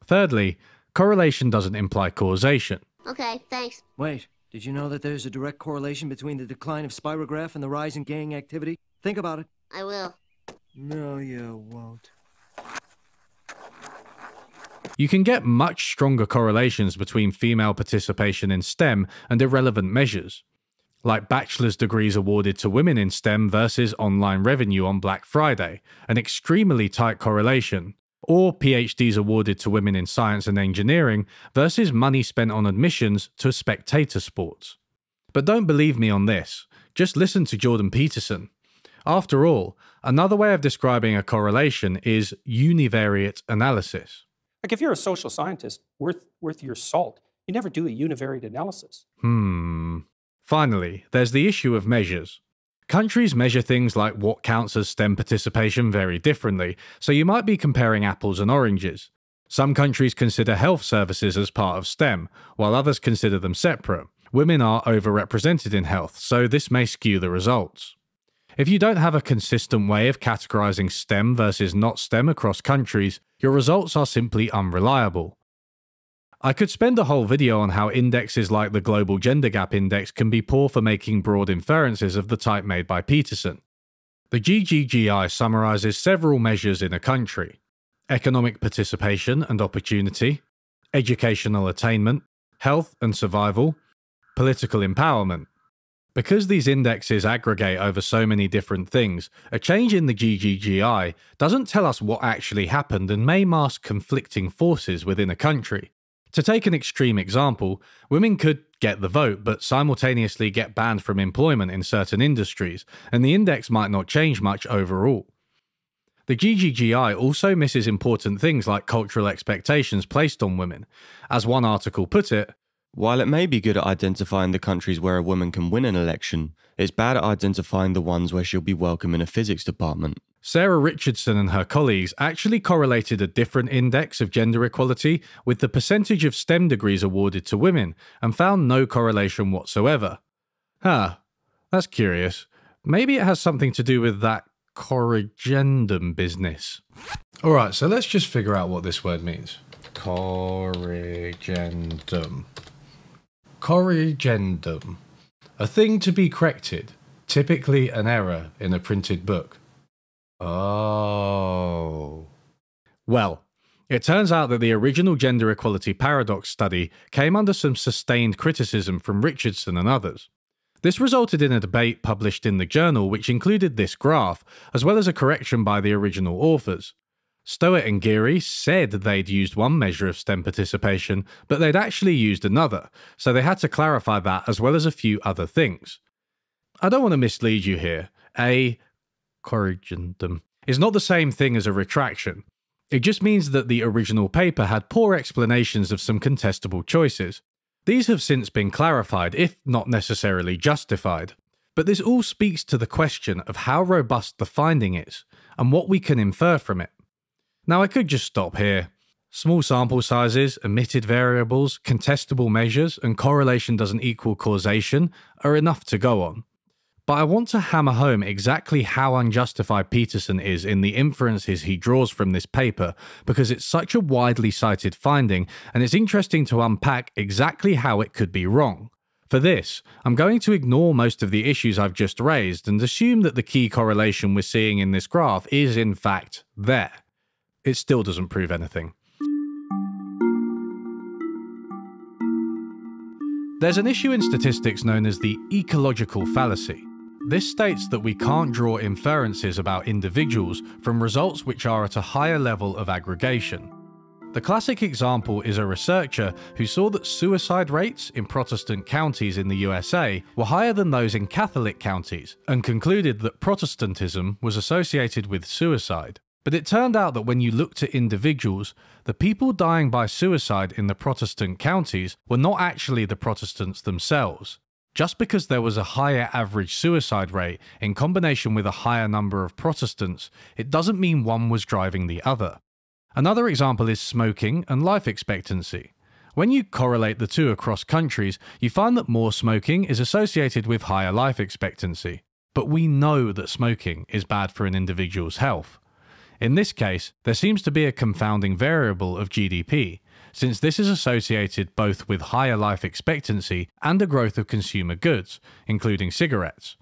Thirdly, correlation doesn't imply causation. Okay, thanks. Wait, did you know that there's a direct correlation between the decline of spirograph and the rise in gang activity? Think about it. I will. No, you won't. You can get much stronger correlations between female participation in STEM and irrelevant measures, like bachelor's degrees awarded to women in STEM versus online revenue on Black Friday, an extremely tight correlation, or PhDs awarded to women in science and engineering versus money spent on admissions to spectator sports. But don't believe me on this, just listen to Jordan Peterson. After all, another way of describing a correlation is univariate analysis. Like if you're a social scientist worth your salt, you never do a univariate analysis. Finally, there's the issue of measures. Countries measure things like what counts as STEM participation very differently, so you might be comparing apples and oranges. Some countries consider health services as part of STEM, while others consider them separate. Women are overrepresented in health, so this may skew the results. If you don't have a consistent way of categorizing STEM versus not STEM across countries, your results are simply unreliable. I could spend a whole video on how indexes like the Global Gender Gap Index can be poor for making broad inferences of the type made by Peterson. The GGGI summarizes several measures in a country: economic participation and opportunity, educational attainment, health and survival, political empowerment. Because these indexes aggregate over so many different things, a change in the GGGI doesn't tell us what actually happened and may mask conflicting forces within a country. To take an extreme example, women could get the vote but simultaneously get banned from employment in certain industries, and the index might not change much overall. The GGGI also misses important things like cultural expectations placed on women. As one article put it, while it may be good at identifying the countries where a woman can win an election, it's bad at identifying the ones where she'll be welcome in a physics department. Sarah Richardson and her colleagues actually correlated a different index of gender equality with the percentage of STEM degrees awarded to women, and found no correlation whatsoever. That's curious. Maybe it has something to do with that corrigendum business. Alright, so let's just figure out what this word means. Corrigendum. Corrigendum. A thing to be corrected, typically an error in a printed book. Oh. Well, it turns out that the original gender equality paradox study came under some sustained criticism from Richardson and others. This resulted in a debate published in the journal which included this graph, as well as a correction by the original authors. Stuart and Geary said they'd used one measure of STEM participation, but they'd actually used another, so they had to clarify that as well as a few other things. I don't want to mislead you here. A corrigendum is not the same thing as a retraction. It just means that the original paper had poor explanations of some contestable choices. These have since been clarified, if not necessarily justified. But this all speaks to the question of how robust the finding is, and what we can infer from it. Now I could just stop here. Small sample sizes, omitted variables, contestable measures, and correlation doesn't equal causation are enough to go on. But I want to hammer home exactly how unjustified Peterson is in the inferences he draws from this paper, because it's such a widely cited finding, and it's interesting to unpack exactly how it could be wrong. For this, I'm going to ignore most of the issues I've just raised and assume that the key correlation we're seeing in this graph is in fact there. It still doesn't prove anything. There's an issue in statistics known as the ecological fallacy. This states that we can't draw inferences about individuals from results which are at a higher level of aggregation. The classic example is a researcher who saw that suicide rates in Protestant counties in the USA were higher than those in Catholic counties, and concluded that Protestantism was associated with suicide. But it turned out that when you looked at individuals, the people dying by suicide in the Protestant counties were not actually the Protestants themselves. Just because there was a higher average suicide rate in combination with a higher number of Protestants, it doesn't mean one was driving the other. Another example is smoking and life expectancy. When you correlate the two across countries, you find that more smoking is associated with higher life expectancy. But we know that smoking is bad for an individual's health. In this case, there seems to be a confounding variable of GDP, since this is associated both with higher life expectancy and a growth of consumer goods, including cigarettes.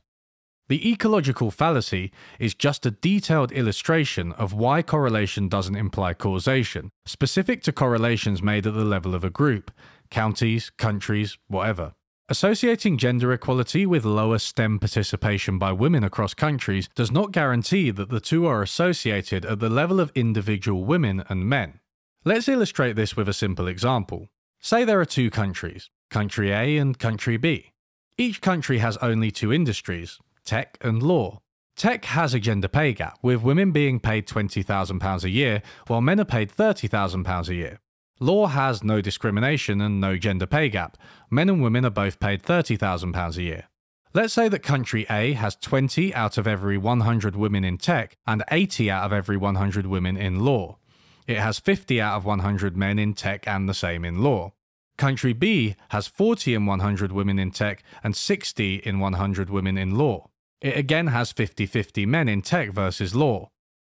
The ecological fallacy is just a detailed illustration of why correlation doesn't imply causation, specific to correlations made at the level of a group, counties, countries, whatever. Associating gender equality with lower STEM participation by women across countries does not guarantee that the two are associated at the level of individual women and men. Let's illustrate this with a simple example. Say there are two countries, Country A and Country B. Each country has only two industries, tech and law. Tech has a gender pay gap, with women being paid £20,000 a year, while men are paid £30,000 a year. Law has no discrimination and no gender pay gap. Men and women are both paid £30,000 a year. Let's say that country A has 20 out of every 100 women in tech and 80 out of every 100 women in law. It has 50 out of 100 men in tech and the same in law. Country B has 40 in 100 women in tech and 60 in 100 women in law. It again has 50-50 men in tech versus law.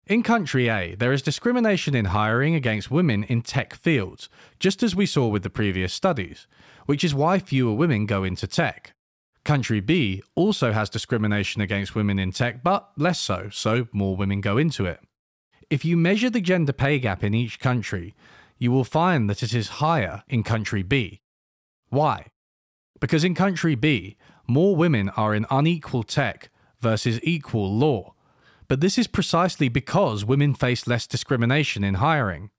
In country A, there is discrimination in hiring against women in tech fields, just as we saw with the previous studies, which is why fewer women go into tech. Country B also has discrimination against women in tech, but less so more women go into it. If you measure the gender pay gap in each country, you will find that it is higher in country B. Why? Because in country B, more women are in unequal tech versus equal law. But this is precisely because women face less discrimination in hiring.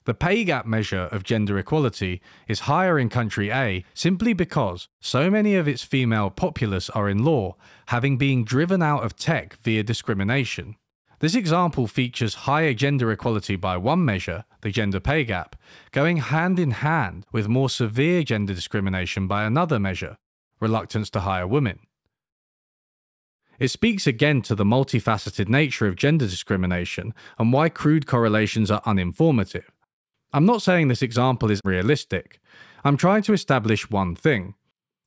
The pay gap measure of gender equality is higher in country A simply because so many of its female populace are in law, having been driven out of tech via discrimination. This example features higher gender equality by one measure, the gender pay gap, going hand in hand with more severe gender discrimination by another measure, reluctance to hire women. It speaks again to the multifaceted nature of gender discrimination and why crude correlations are uninformative. I'm not saying this example is realistic. I'm trying to establish one thing.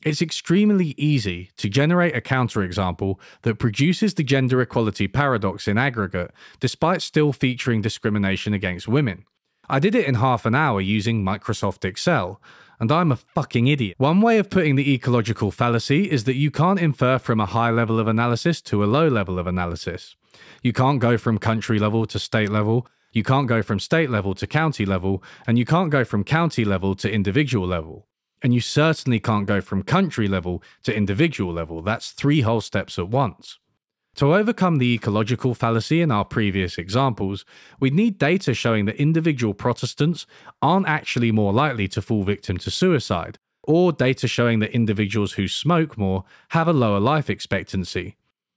It's extremely easy to generate a counterexample that produces the gender equality paradox in aggregate, despite still featuring discrimination against women. I did it in half an hour using Microsoft Excel, and I'm a fucking idiot. One way of putting the ecological fallacy is that you can't infer from a high level of analysis to a low level of analysis. You can't go from country level to state level, you can't go from state level to county level, and you can't go from county level to individual level. And you certainly can't go from country level to individual level. That's 3 whole steps at once. To overcome the ecological fallacy in our previous examples, we'd need data showing that individual Protestants aren't actually more likely to fall victim to suicide, or data showing that individuals who smoke more have a lower life expectancy.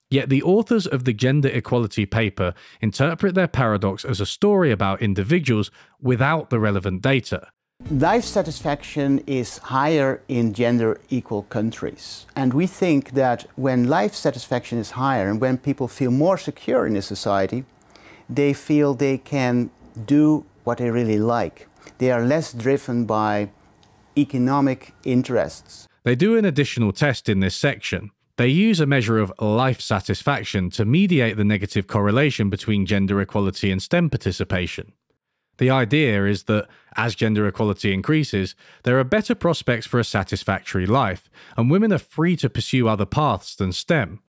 Yet the authors of the gender equality paper interpret their paradox as a story about individuals without the relevant data. Life satisfaction is higher in gender-equal countries. And we think that when life satisfaction is higher and when people feel more secure in a society, they feel they can do what they really like. They are less driven by economic interests. They do an additional test in this section. They use a measure of life satisfaction to mediate the negative correlation between gender equality and STEM participation. The idea is that, as gender equality increases, there are better prospects for a satisfactory life, and women are free to pursue other paths than STEM.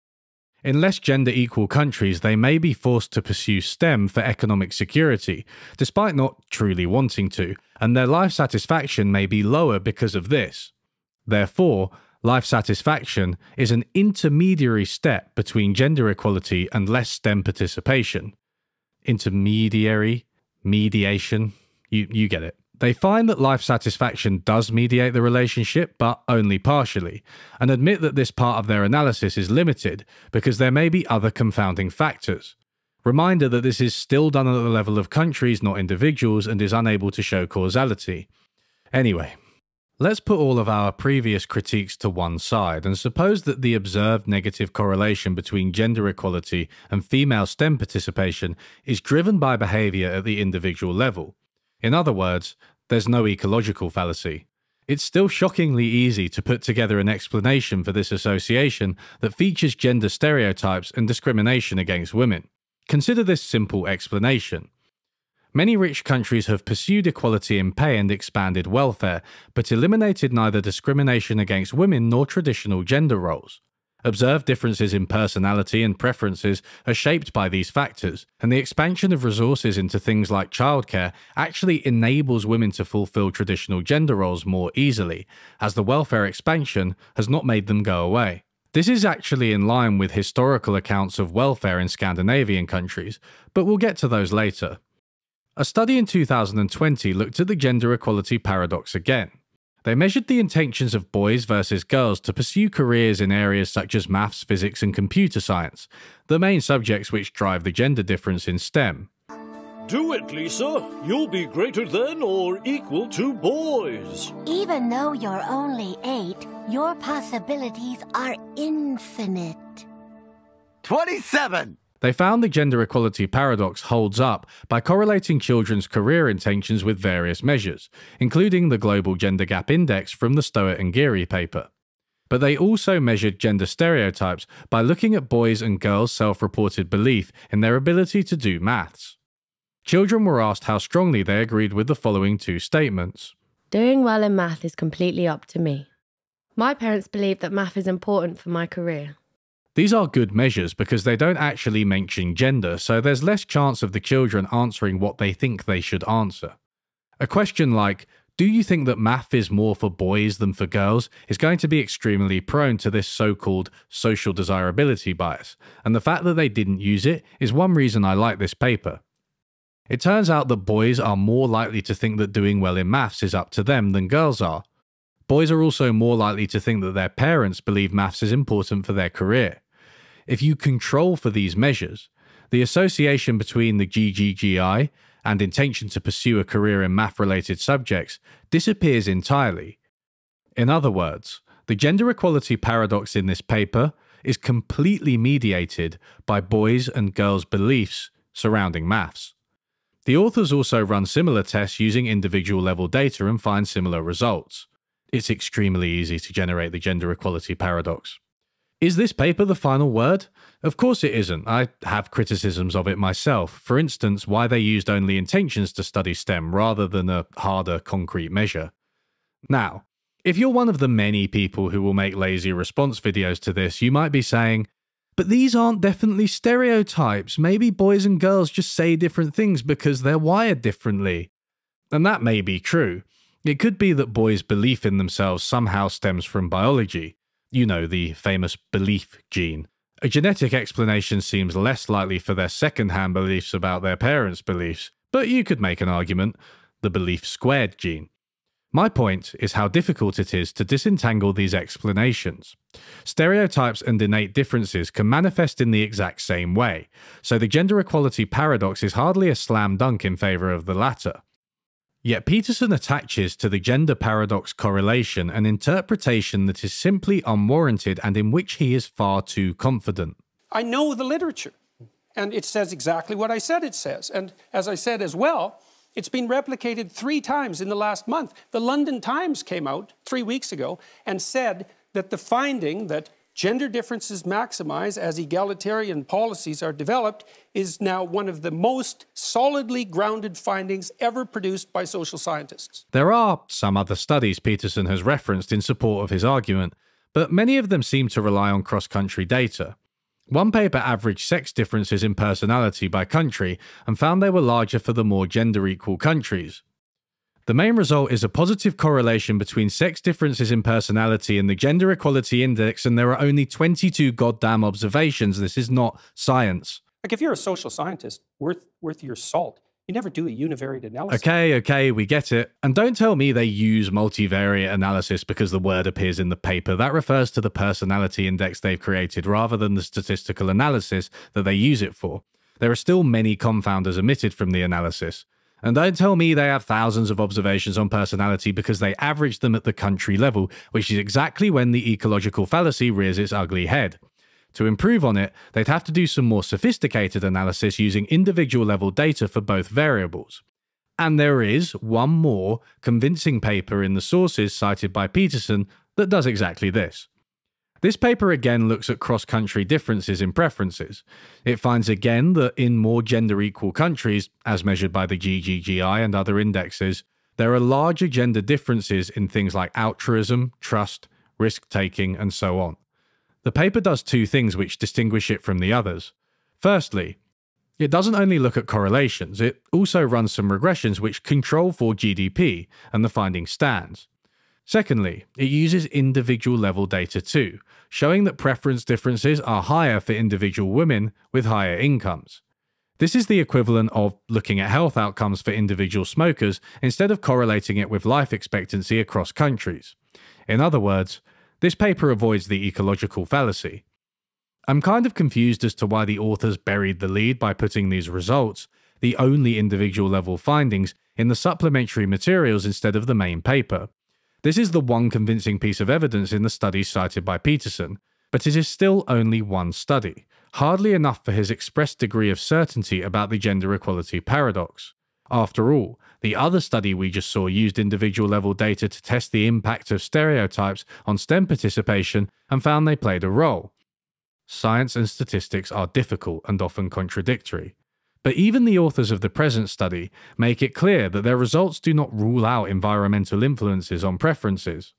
In less gender-equal countries, they may be forced to pursue STEM for economic security, despite not truly wanting to, and their life satisfaction may be lower because of this. Therefore, life satisfaction is an intermediary step between gender equality and less STEM participation. Intermediary? Mediation, you get it. They find that life satisfaction does mediate the relationship, but only partially, and admit that this part of their analysis is limited because there may be other confounding factors. Reminder that this is still done at the level of countries, not individuals, and is unable to show causality. Anyway, let's put all of our previous critiques to one side and suppose that the observed negative correlation between gender equality and female STEM participation is driven by behaviour at the individual level. In other words, there's no ecological fallacy. It's still shockingly easy to put together an explanation for this association that features gender stereotypes and discrimination against women. Consider this simple explanation. Many rich countries have pursued equality in pay and expanded welfare, but eliminated neither discrimination against women nor traditional gender roles. Observed differences in personality and preferences are shaped by these factors, and the expansion of resources into things like childcare actually enables women to fulfill traditional gender roles more easily, as the welfare expansion has not made them go away. This is actually in line with historical accounts of welfare in Scandinavian countries, but we'll get to those later. A study in 2020 looked at the gender equality paradox again. They measured the intentions of boys versus girls to pursue careers in areas such as maths, physics, and computer science, the main subjects which drive the gender difference in STEM. Do it, Lisa. You'll be greater than or equal to boys. Even though you're only 8, your possibilities are infinite. 27! They found the gender equality paradox holds up by correlating children's career intentions with various measures, including the Global Gender Gap Index from the Stuart and Geary paper. But they also measured gender stereotypes by looking at boys' and girls' self-reported belief in their ability to do maths. Children were asked how strongly they agreed with the following 2 statements. Doing well in math is completely up to me. My parents believe that math is important for my career. These are good measures because they don't actually mention gender, so there's less chance of the children answering what they think they should answer. A question like, do you think that math is more for boys than for girls, is going to be extremely prone to this so-called social desirability bias, and the fact that they didn't use it is one reason I like this paper. It turns out that boys are more likely to think that doing well in maths is up to them than girls are. Boys are also more likely to think that their parents believe maths is important for their career. If you control for these measures, the association between the GGGI and intention to pursue a career in math-related subjects disappears entirely. In other words, the gender equality paradox in this paper is completely mediated by boys' and girls' beliefs surrounding maths. The authors also run similar tests using individual level data and find similar results. It's extremely easy to generate the gender equality paradox. Is this paper the final word? Of course it isn't. I have criticisms of it myself. For instance, why they used only intentions to study STEM rather than a harder, concrete measure. Now, if you're one of the many people who will make lazy response videos to this, you might be saying, but these aren't definitely stereotypes. Maybe boys and girls just say different things because they're wired differently. And that may be true. It could be that boys' belief in themselves somehow stems from biology. You know, the famous belief gene. A genetic explanation seems less likely for their second-hand beliefs about their parents' beliefs, but you could make an argument, the belief squared gene. My point is how difficult it is to disentangle these explanations. Stereotypes and innate differences can manifest in the exact same way, so the gender equality paradox is hardly a slam dunk in favour of the latter. Yet Peterson attaches to the gender paradox correlation an interpretation that is simply unwarranted and in which he is far too confident. I know the literature, and it says exactly what I said it says. And as I said as well, it's been replicated 3 times in the last month. The London Times came out 3 weeks ago and said that the finding that gender differences maximize as egalitarian policies are developed is now one of the most solidly grounded findings ever produced by social scientists. There are some other studies Peterson has referenced in support of his argument, but many of them seem to rely on cross-country data. One paper averaged sex differences in personality by country and found they were larger for the more gender-equal countries. The main result is a positive correlation between sex differences in personality and the Gender Equality Index, and there are only 22 goddamn observations. This is not science. Like, if you're a social scientist worth your salt, you never do a univariate analysis. Okay, we get it. And don't tell me they use multivariate analysis because the word appears in the paper. That refers to the personality index they've created rather than the statistical analysis that they use it for. There are still many confounders omitted from the analysis. And don't tell me they have thousands of observations on personality because they average them at the country level, which is exactly when the ecological fallacy rears its ugly head. To improve on it, they'd have to do some more sophisticated analysis using individual level data for both variables. And there is one more convincing paper in the sources cited by Peterson that does exactly this. This paper again looks at cross-country differences in preferences. It finds again that in more gender-equal countries, as measured by the GGGI and other indexes, there are larger gender differences in things like altruism, trust, risk-taking, and so on. The paper does 2 things which distinguish it from the others. Firstly, it doesn't only look at correlations, it also runs some regressions which control for GDP, and the finding stands. Secondly, it uses individual level data too, showing that preference differences are higher for individual women with higher incomes. This is the equivalent of looking at health outcomes for individual smokers instead of correlating it with life expectancy across countries. In other words, this paper avoids the ecological fallacy. I'm kind of confused as to why the authors buried the lead by putting these results, the only individual level findings, in the supplementary materials instead of the main paper. This is the one convincing piece of evidence in the studies cited by Peterson, but it is still only one study, hardly enough for his expressed degree of certainty about the gender equality paradox. After all, the other study we just saw used individual level data to test the impact of stereotypes on STEM participation and found they played a role. Science and statistics are difficult and often contradictory. But even the authors of the present study make it clear that their results do not rule out environmental influences on preferences.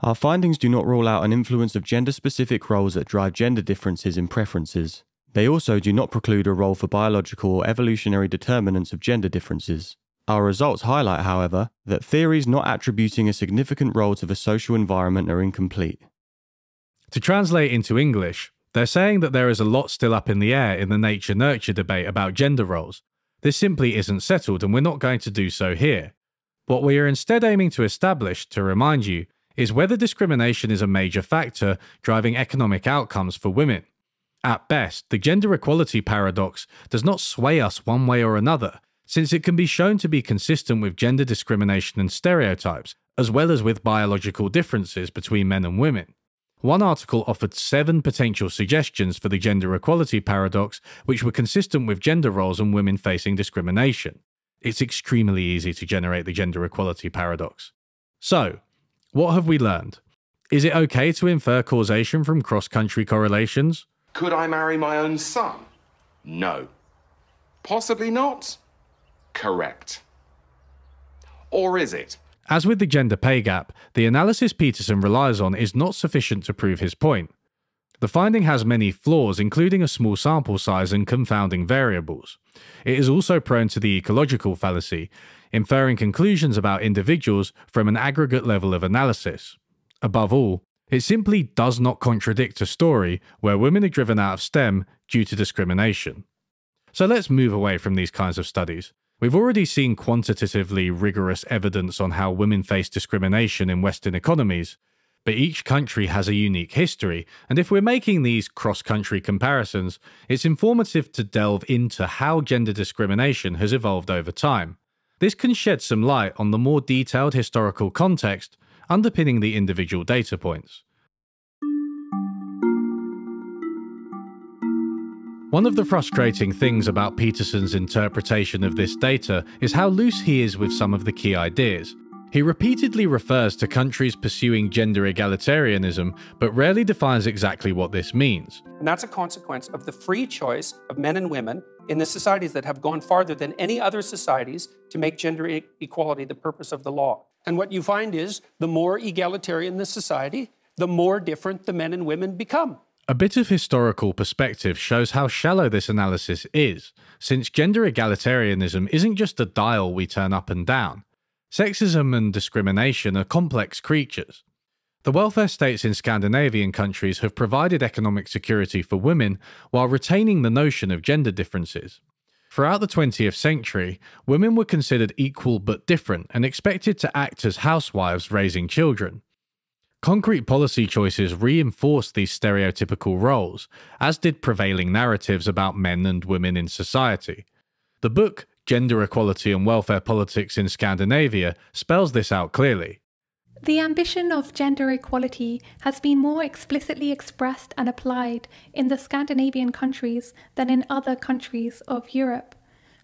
Our findings do not rule out an influence of gender-specific roles that drive gender differences in preferences. They also do not preclude a role for biological or evolutionary determinants of gender differences. Our results highlight, however, that theories not attributing a significant role to the social environment are incomplete. To translate into English, they're saying that there is a lot still up in the air in the nature-nurture debate about gender roles. This simply isn't settled, and we're not going to do so here. What we are instead aiming to establish, to remind you, is whether discrimination is a major factor driving economic outcomes for women. At best, the gender equality paradox does not sway us one way or another, since it can be shown to be consistent with gender discrimination and stereotypes, as well as with biological differences between men and women. One article offered 7 potential suggestions for the gender equality paradox, which were consistent with gender roles and women facing discrimination. It's extremely easy to generate the gender equality paradox. So, what have we learned? Is it okay to infer causation from cross-country correlations? Could I marry my own son? No. Possibly not? Correct. Or is it? As with the gender pay gap, the analysis Peterson relies on is not sufficient to prove his point. The finding has many flaws, including a small sample size and confounding variables. It is also prone to the ecological fallacy, inferring conclusions about individuals from an aggregate level of analysis. Above all, it simply does not contradict a story where women are driven out of STEM due to discrimination. So let's move away from these kinds of studies. We've already seen quantitatively rigorous evidence on how women face discrimination in Western economies, but each country has a unique history, and if we're making these cross-country comparisons, it's informative to delve into how gender discrimination has evolved over time. This can shed some light on the more detailed historical context underpinning the individual data points. One of the frustrating things about Peterson's interpretation of this data is how loose he is with some of the key ideas. He repeatedly refers to countries pursuing gender egalitarianism, but rarely defines exactly what this means. And that's a consequence of the free choice of men and women in the societies that have gone farther than any other societies to make gender equality the purpose of the law. And what you find is the more egalitarian the society, the more different the men and women become. A bit of historical perspective shows how shallow this analysis is, since gender egalitarianism isn't just a dial we turn up and down. Sexism and discrimination are complex creatures. The welfare states in Scandinavian countries have provided economic security for women while retaining the notion of gender differences. Throughout the 20th century, women were considered equal but different and expected to act as housewives raising children. Concrete policy choices reinforced these stereotypical roles, as did prevailing narratives about men and women in society. The book, Gender Equality and Welfare Politics in Scandinavia, spells this out clearly. The ambition of gender equality has been more explicitly expressed and applied in the Scandinavian countries than in other countries of Europe.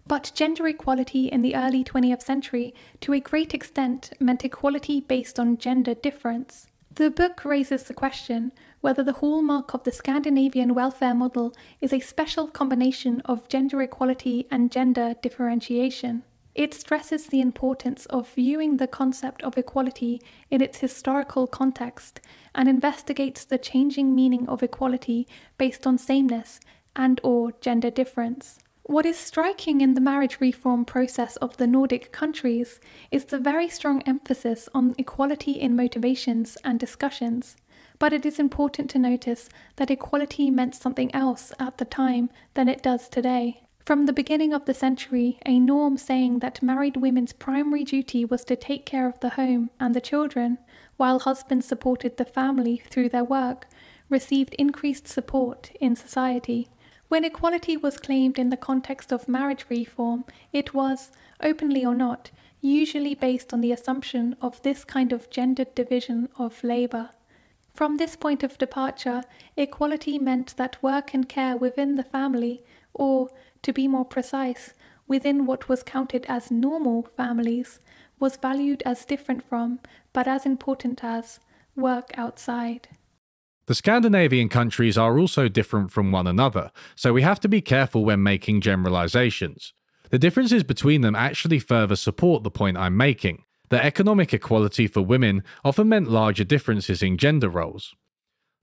But gender equality in the early 20th century, to a great extent, meant equality based on gender difference. The book raises the question whether the hallmark of the Scandinavian welfare model is a special combination of gender equality and gender differentiation. It stresses the importance of viewing the concept of equality in its historical context and investigates the changing meaning of equality based on sameness and/or gender difference. What is striking in the marriage reform process of the Nordic countries is the very strong emphasis on equality in motivations and discussions, but it is important to notice that equality meant something else at the time than it does today. From the beginning of the century, a norm saying that married women's primary duty was to take care of the home and the children, while husbands supported the family through their work, received increased support in society. When equality was claimed in the context of marriage reform, it was, openly or not, usually based on the assumption of this kind of gendered division of labour. From this point of departure, equality meant that work and care within the family, or, to be more precise, within what was counted as normal families, was valued as different from, but as important as, work outside. The Scandinavian countries are also different from one another, so we have to be careful when making generalizations. The differences between them actually further support the point I'm making, that economic equality for women often meant larger differences in gender roles.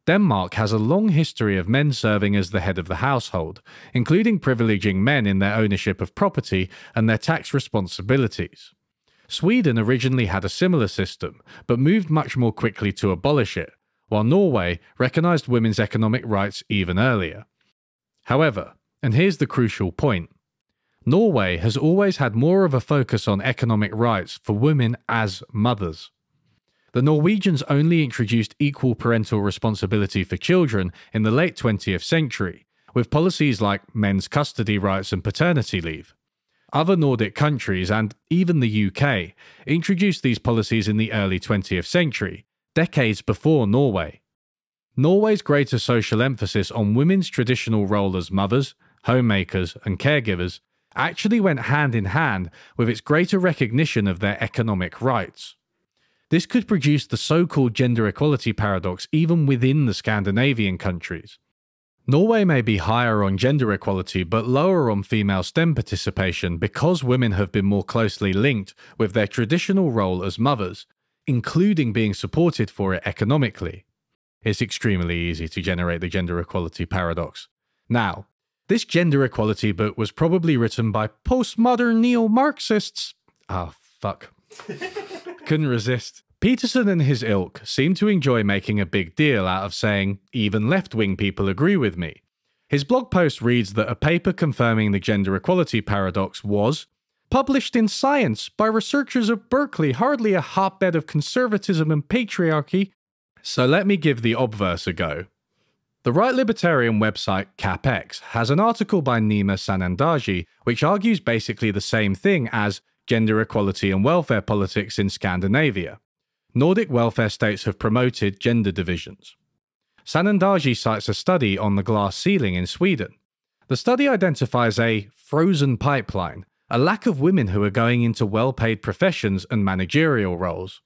Denmark has a long history of men serving as the head of the household, including privileging men in their ownership of property and their tax responsibilities. Sweden originally had a similar system, but moved much more quickly to abolish it, while Norway recognised women's economic rights even earlier. However, and here's the crucial point, Norway has always had more of a focus on economic rights for women as mothers. The Norwegians only introduced equal parental responsibility for children in the late 20th century, with policies like men's custody rights and paternity leave. Other Nordic countries, and even the UK, introduced these policies in the early 20th century, decades before Norway. Norway's greater social emphasis on women's traditional role as mothers, homemakers, and caregivers actually went hand in hand with its greater recognition of their economic rights. This could produce the so-called gender equality paradox even within the Scandinavian countries. Norway may be higher on gender equality but lower on female STEM participation because women have been more closely linked with their traditional role as mothers, including being supported for it economically. It's extremely easy to generate the gender equality paradox. Now, this gender equality book was probably written by postmodern neo-Marxists. Ah, fuck. Couldn't resist. Peterson and his ilk seem to enjoy making a big deal out of saying, even left-wing people agree with me. His blog post reads that a paper confirming the gender equality paradox was published in Science by researchers at Berkeley, hardly a hotbed of conservatism and patriarchy. So let me give the obverse a go. The right libertarian website CapX has an article by Nima Sanandaji which argues basically the same thing as gender equality and welfare politics in Scandinavia. Nordic welfare states have promoted gender divisions. Sanandaji cites a study on the glass ceiling in Sweden. The study identifies a frozen pipeline, a lack of women who are going into well-paid professions and managerial roles.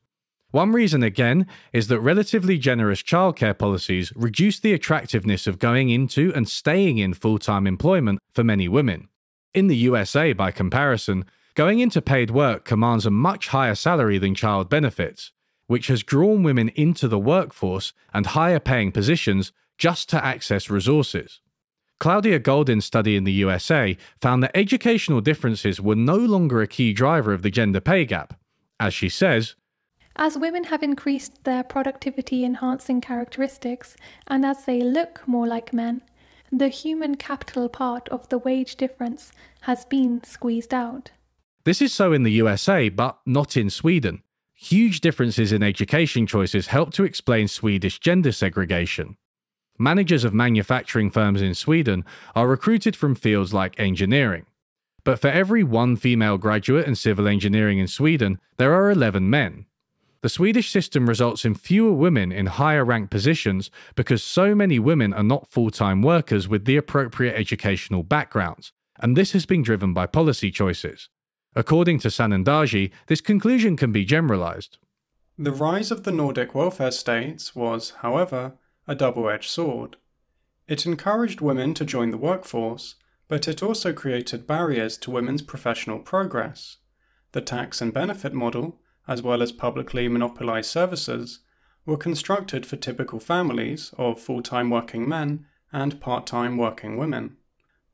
One reason, again, is that relatively generous childcare policies reduce the attractiveness of going into and staying in full-time employment for many women. In the USA, by comparison, going into paid work commands a much higher salary than child benefits, which has drawn women into the workforce and higher-paying positions just to access resources. Claudia Goldin's study in the USA found that educational differences were no longer a key driver of the gender pay gap. As she says, as women have increased their productivity-enhancing characteristics, and as they look more like men, the human capital part of the wage difference has been squeezed out. This is so in the USA, but not in Sweden. Huge differences in education choices help to explain Swedish gender segregation. Managers of manufacturing firms in Sweden are recruited from fields like engineering. But for every one female graduate in civil engineering in Sweden, there are 11 men. The Swedish system results in fewer women in higher ranked positions because so many women are not full-time workers with the appropriate educational backgrounds, and this has been driven by policy choices. According to Sanandaji, this conclusion can be generalized. The rise of the Nordic welfare states was, however, a double-edged sword. It encouraged women to join the workforce, but it also created barriers to women's professional progress. The tax and benefit model, as well as publicly monopolized services, were constructed for typical families of full-time working men and part-time working women.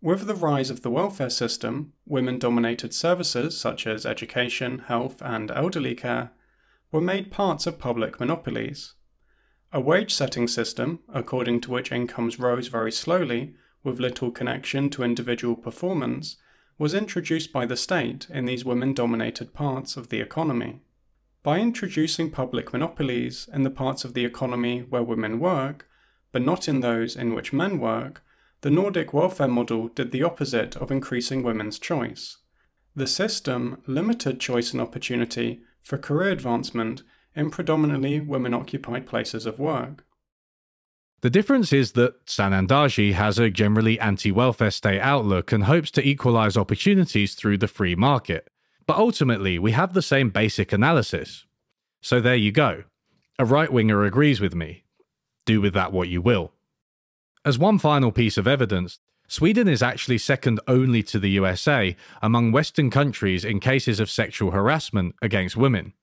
With the rise of the welfare system, women-dominated services such as education, health, and elderly care were made parts of public monopolies. A wage-setting system, according to which incomes rose very slowly, with little connection to individual performance, was introduced by the state in these women-dominated parts of the economy. By introducing public monopolies in the parts of the economy where women work, but not in those in which men work, the Nordic welfare model did the opposite of increasing women's choice. The system limited choice and opportunity for career advancement in predominantly women-occupied places of work. The difference is that Sanandaji has a generally anti-welfare state outlook and hopes to equalize opportunities through the free market. But ultimately, we have the same basic analysis. So there you go. A right-winger agrees with me. Do with that what you will. As one final piece of evidence, Sweden is actually second only to the USA among Western countries in cases of sexual harassment against women.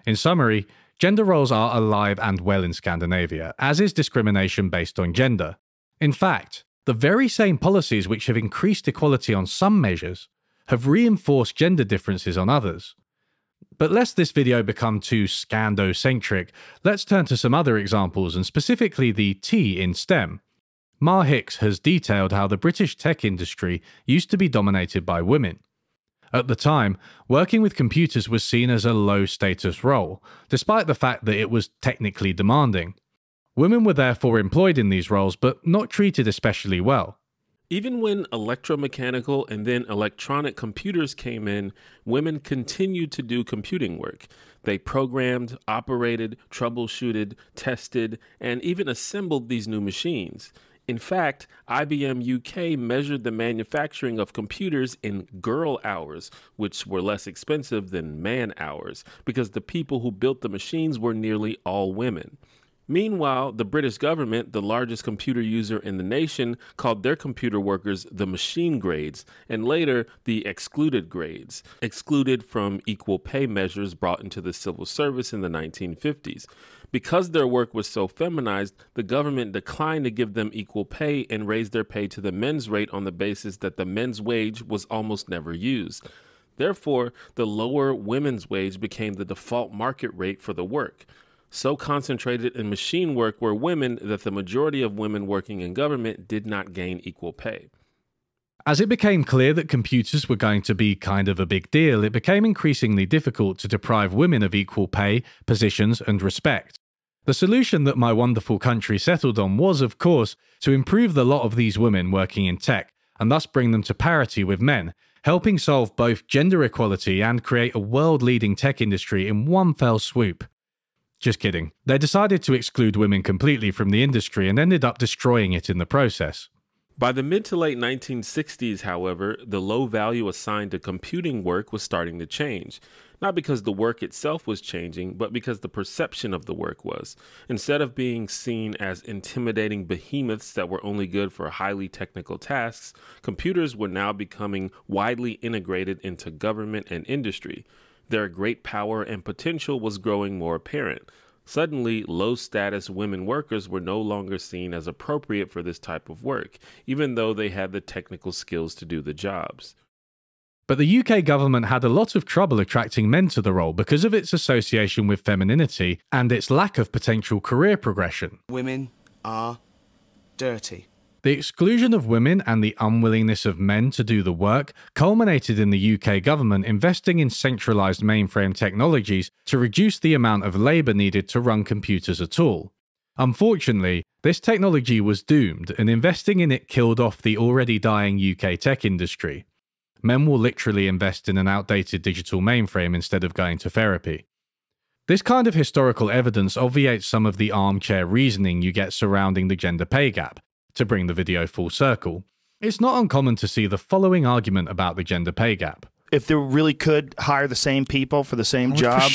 In summary, gender roles are alive and well in Scandinavia, as is discrimination based on gender. In fact, the very same policies which have increased equality on some measures have reinforced gender differences on others. But lest this video become too Scando-centric, let's turn to some other examples, and specifically the T in STEM. Ma Hicks has detailed how the British tech industry used to be dominated by women. At the time, working with computers was seen as a low-status role, despite the fact that it was technically demanding. Women were therefore employed in these roles, but not treated especially well. Even when electromechanical and then electronic computers came in, women continued to do computing work. They programmed, operated, troubleshooted, tested, and even assembled these new machines. In fact, IBM UK measured the manufacturing of computers in girl hours, which were less expensive than man hours, because the people who built the machines were nearly all women. Meanwhile, the British government, the largest computer user in the nation, called their computer workers the machine grades, and later the excluded grades, excluded from equal pay measures brought into the civil service in the 1950s. Because their work was so feminized, the government declined to give them equal pay and raised their pay to the men's rate on the basis that the men's wage was almost never used. Therefore, the lower women's wage became the default market rate for the work. So concentrated in machine work were women that the majority of women working in government did not gain equal pay. As it became clear that computers were going to be kind of a big deal, it became increasingly difficult to deprive women of equal pay, positions, and respect. The solution that my wonderful country settled on was, of course, to improve the lot of these women working in tech, and thus bring them to parity with men, helping solve both gender equality and create a world-leading tech industry in one fell swoop. Just kidding. They decided to exclude women completely from the industry and ended up destroying it in the process. By the mid to late 1960s, however, the low value assigned to computing work was starting to change. Not because the work itself was changing, but because the perception of the work was. Instead of being seen as intimidating behemoths that were only good for highly technical tasks, computers were now becoming widely integrated into government and industry. Their great power and potential was growing more apparent. Suddenly, low-status women workers were no longer seen as appropriate for this type of work, even though they had the technical skills to do the jobs. But the UK government had a lot of trouble attracting men to the role because of its association with femininity and its lack of potential career progression. Women are dirty. The exclusion of women and the unwillingness of men to do the work culminated in the UK government investing in centralised mainframe technologies to reduce the amount of labour needed to run computers at all. Unfortunately, this technology was doomed, and investing in it killed off the already dying UK tech industry. Men will literally invest in an outdated digital mainframe instead of going to therapy. This kind of historical evidence obviates some of the armchair reasoning you get surrounding the gender pay gap. To bring the video full circle, it's not uncommon to see the following argument about the gender pay gap. If they really could hire the same people for the same job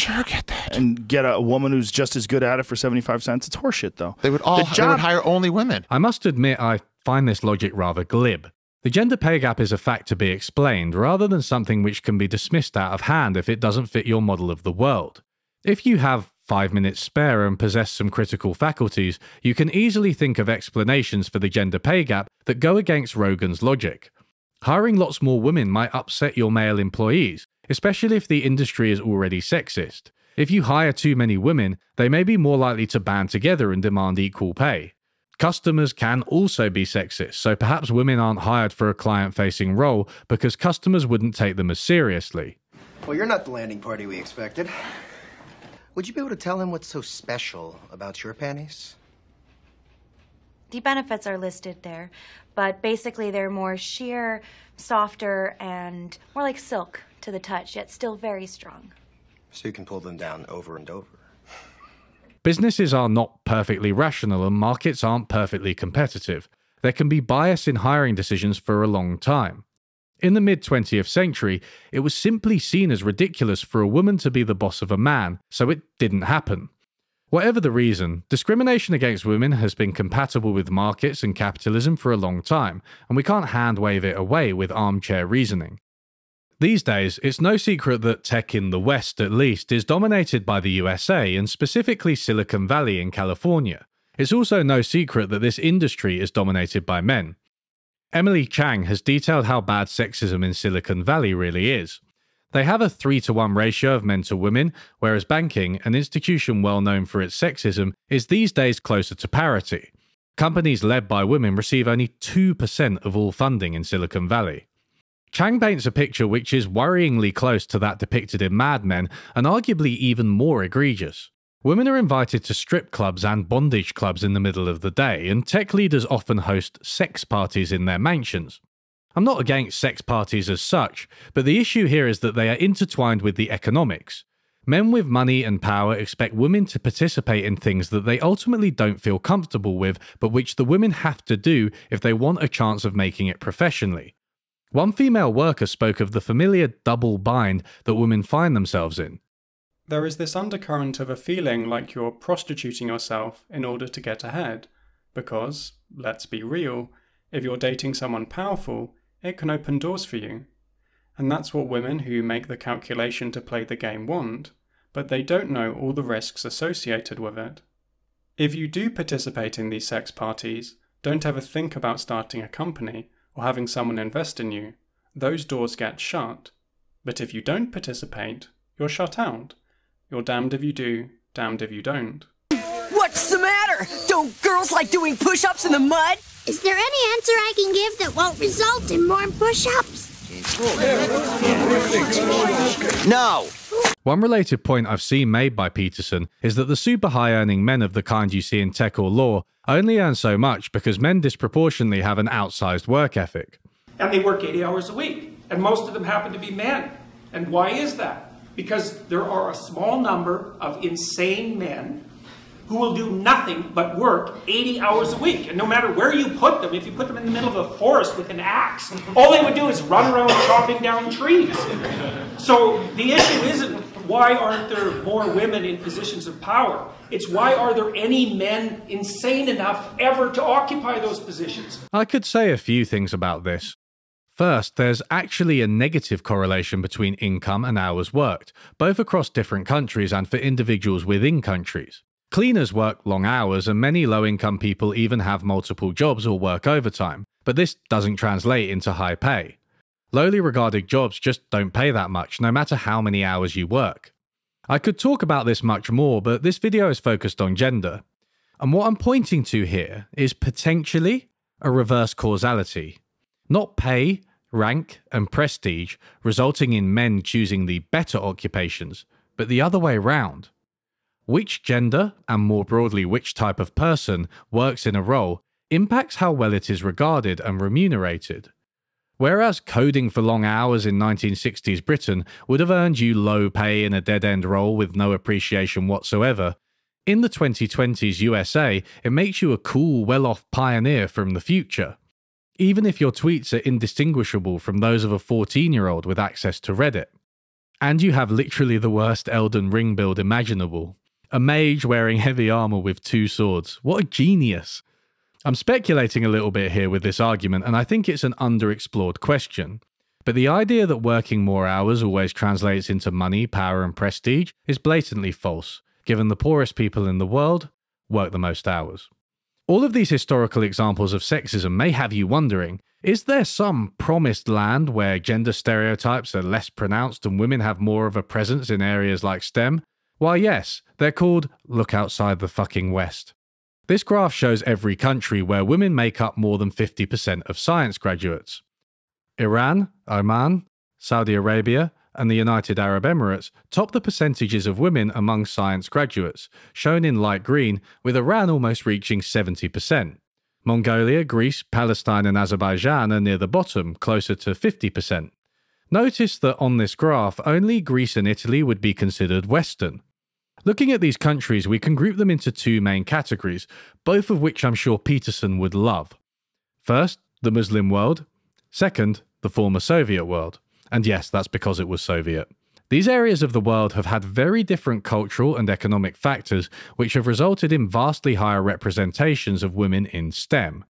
and get a woman who's just as good at it for 75 cents, it's horseshit, though. They would hire only women. I must admit I find this logic rather glib. The gender pay gap is a fact to be explained, rather than something which can be dismissed out of hand if it doesn't fit your model of the world. If you have 5 minutes spare and possess some critical faculties, you can easily think of explanations for the gender pay gap that go against Rogan's logic. Hiring lots more women might upset your male employees, especially if the industry is already sexist. If you hire too many women, they may be more likely to band together and demand equal pay. Customers can also be sexist, so perhaps women aren't hired for a client-facing role because customers wouldn't take them as seriously. Well, you're not the landing party we expected. Would you be able to tell him what's so special about your panties? The benefits are listed there, but basically they're more sheer, softer, and more like silk to the touch, yet still very strong. So you can pull them down over and over. Businesses are not perfectly rational and markets aren't perfectly competitive. There can be bias in hiring decisions for a long time. In the mid-20th century, it was simply seen as ridiculous for a woman to be the boss of a man, so it didn't happen. Whatever the reason, discrimination against women has been compatible with markets and capitalism for a long time, and we can't hand-wave it away with armchair reasoning. These days, it's no secret that tech in the West, at least, is dominated by the USA and specifically Silicon Valley in California. It's also no secret that this industry is dominated by men. Emily Chang has detailed how bad sexism in Silicon Valley really is. They have a 3-to-1 ratio of men to women, whereas banking, an institution well known for its sexism, is these days closer to parity. Companies led by women receive only 2% of all funding in Silicon Valley. Chang paints a picture which is worryingly close to that depicted in Mad Men, and arguably even more egregious. Women are invited to strip clubs and bondage clubs in the middle of the day, and tech leaders often host sex parties in their mansions. I'm not against sex parties as such, but the issue here is that they are intertwined with the economics. Men with money and power expect women to participate in things that they ultimately don't feel comfortable with, but which the women have to do if they want a chance of making it professionally. One female worker spoke of the familiar double bind that women find themselves in. There is this undercurrent of a feeling like you're prostituting yourself in order to get ahead, because, let's be real, if you're dating someone powerful, it can open doors for you. And that's what women who make the calculation to play the game want, but they don't know all the risks associated with it. If you do participate in these sex parties, don't ever think about starting a company or having someone invest in you. Those doors get shut. But if you don't participate, you're shut out. You're damned if you do, damned if you don't. What's the matter? Don't girls like doing push-ups in the mud? Is there any answer I can give that won't result in more push-ups? No! One related point I've seen made by Peterson is that the super high-earning men of the kind you see in tech or law only earn so much because men disproportionately have an outsized work ethic. And they work 80 hours a week, and most of them happen to be men. And why is that? Because there are a small number of insane men who will do nothing but work 80 hours a week. And no matter where you put them, if you put them in the middle of a forest with an axe, all they would do is run around chopping down trees. So the issue isn't why aren't there more women in positions of power? It's why are there any men insane enough ever to occupy those positions? I could say a few things about this. First, there's actually a negative correlation between income and hours worked, both across different countries and for individuals within countries. Cleaners work long hours, and many low-income people even have multiple jobs or work overtime, but this doesn't translate into high pay. Lowly regarded jobs just don't pay that much, no matter how many hours you work. I could talk about this much more, but this video is focused on gender. And what I'm pointing to here is potentially a reverse causality. Not pay, rank, and prestige resulting in men choosing the better occupations, but the other way round. Which gender, and more broadly which type of person, works in a role impacts how well it is regarded and remunerated. Whereas coding for long hours in 1960s Britain would have earned you low pay in a dead-end role with no appreciation whatsoever, in the 2020s USA, it makes you a cool, well-off pioneer from the future. Even if your tweets are indistinguishable from those of a 14-year-old with access to Reddit. And you have literally the worst Elden Ring build imaginable. A mage wearing heavy armor with 2 swords. What a genius! I'm speculating a little bit here with this argument, and I think it's an underexplored question. But the idea that working more hours always translates into money, power, and prestige is blatantly false, given the poorest people in the world work the most hours. All of these historical examples of sexism may have you wondering, is there some promised land where gender stereotypes are less pronounced and women have more of a presence in areas like STEM? Why yes, they're called Look Outside the Fucking West. This graph shows every country where women make up more than 50% of science graduates. Iran, Oman, Saudi Arabia, and the United Arab Emirates top the percentages of women among science graduates, shown in light green, with Iran almost reaching 70%. Mongolia, Greece, Palestine, and Azerbaijan are near the bottom, closer to 50%. Notice that on this graph, only Greece and Italy would be considered Western. Looking at these countries, we can group them into two main categories, both of which I'm sure Peterson would love. First, the Muslim world. Second, the former Soviet world. And yes, that's because it was Soviet. These areas of the world have had very different cultural and economic factors, which have resulted in vastly higher representations of women in STEM.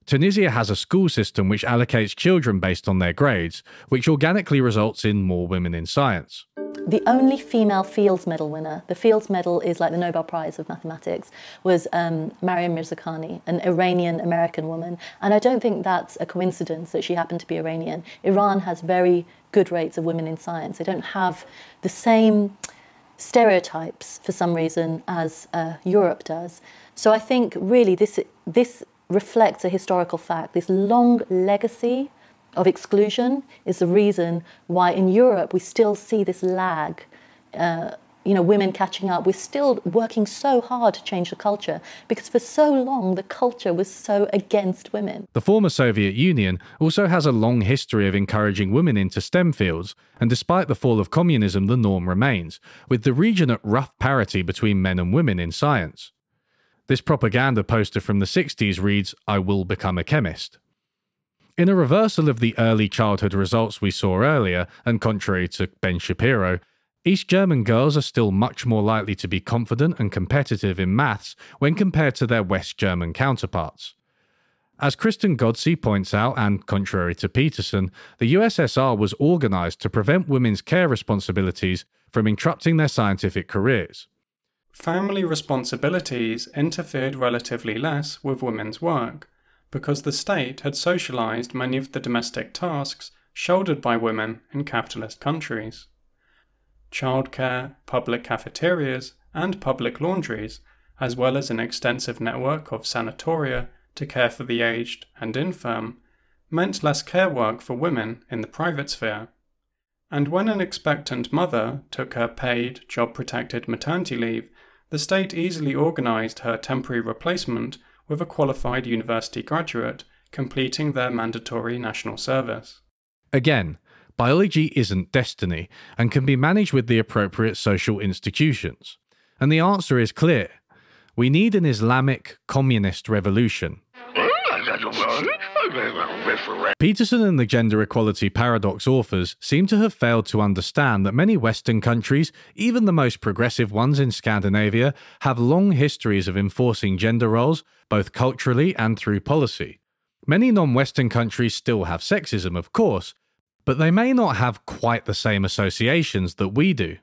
Tunisia has a school system which allocates children based on their grades, which organically results in more women in science. The only female Fields Medal winner, the Fields Medal is like the Nobel Prize of mathematics, was Maryam Mirzakhani, an Iranian-American woman. And I don't think that's a coincidence that she happened to be Iranian. Iran has very good rates of women in science. They don't have the same stereotypes, for some reason, as Europe does. So I think really this reflects a historical fact. This long legacy of exclusion is the reason why in Europe we still see this lag, women catching up. We're still working so hard to change the culture because for so long the culture was so against women. The former Soviet Union also has a long history of encouraging women into STEM fields, and despite the fall of communism, the norm remains, with the region at rough parity between men and women in science. This propaganda poster from the 60s reads, "I will become a chemist." In a reversal of the early childhood results we saw earlier, and contrary to Ben Shapiro, East German girls are still much more likely to be confident and competitive in maths when compared to their West German counterparts. As Kristen Godsey points out, and contrary to Peterson, the USSR was organised to prevent women's care responsibilities from interrupting their scientific careers. Family responsibilities interfered relatively less with women's work, because the state had socialised many of the domestic tasks shouldered by women in capitalist countries. Childcare, public cafeterias, and public laundries, as well as an extensive network of sanatoria to care for the aged and infirm, meant less care work for women in the private sphere. And when an expectant mother took her paid, job-protected maternity leave, the state easily organised her temporary replacement with a qualified university graduate completing their mandatory national service. Again, biology isn't destiny and can be managed with the appropriate social institutions. And the answer is clear. We need an Islamic communist revolution. Peterson and the gender equality paradox authors seem to have failed to understand that many Western countries, even the most progressive ones in Scandinavia, have long histories of enforcing gender roles, both culturally and through policy. Many non-Western countries still have sexism, of course, but they may not have quite the same associations that we do.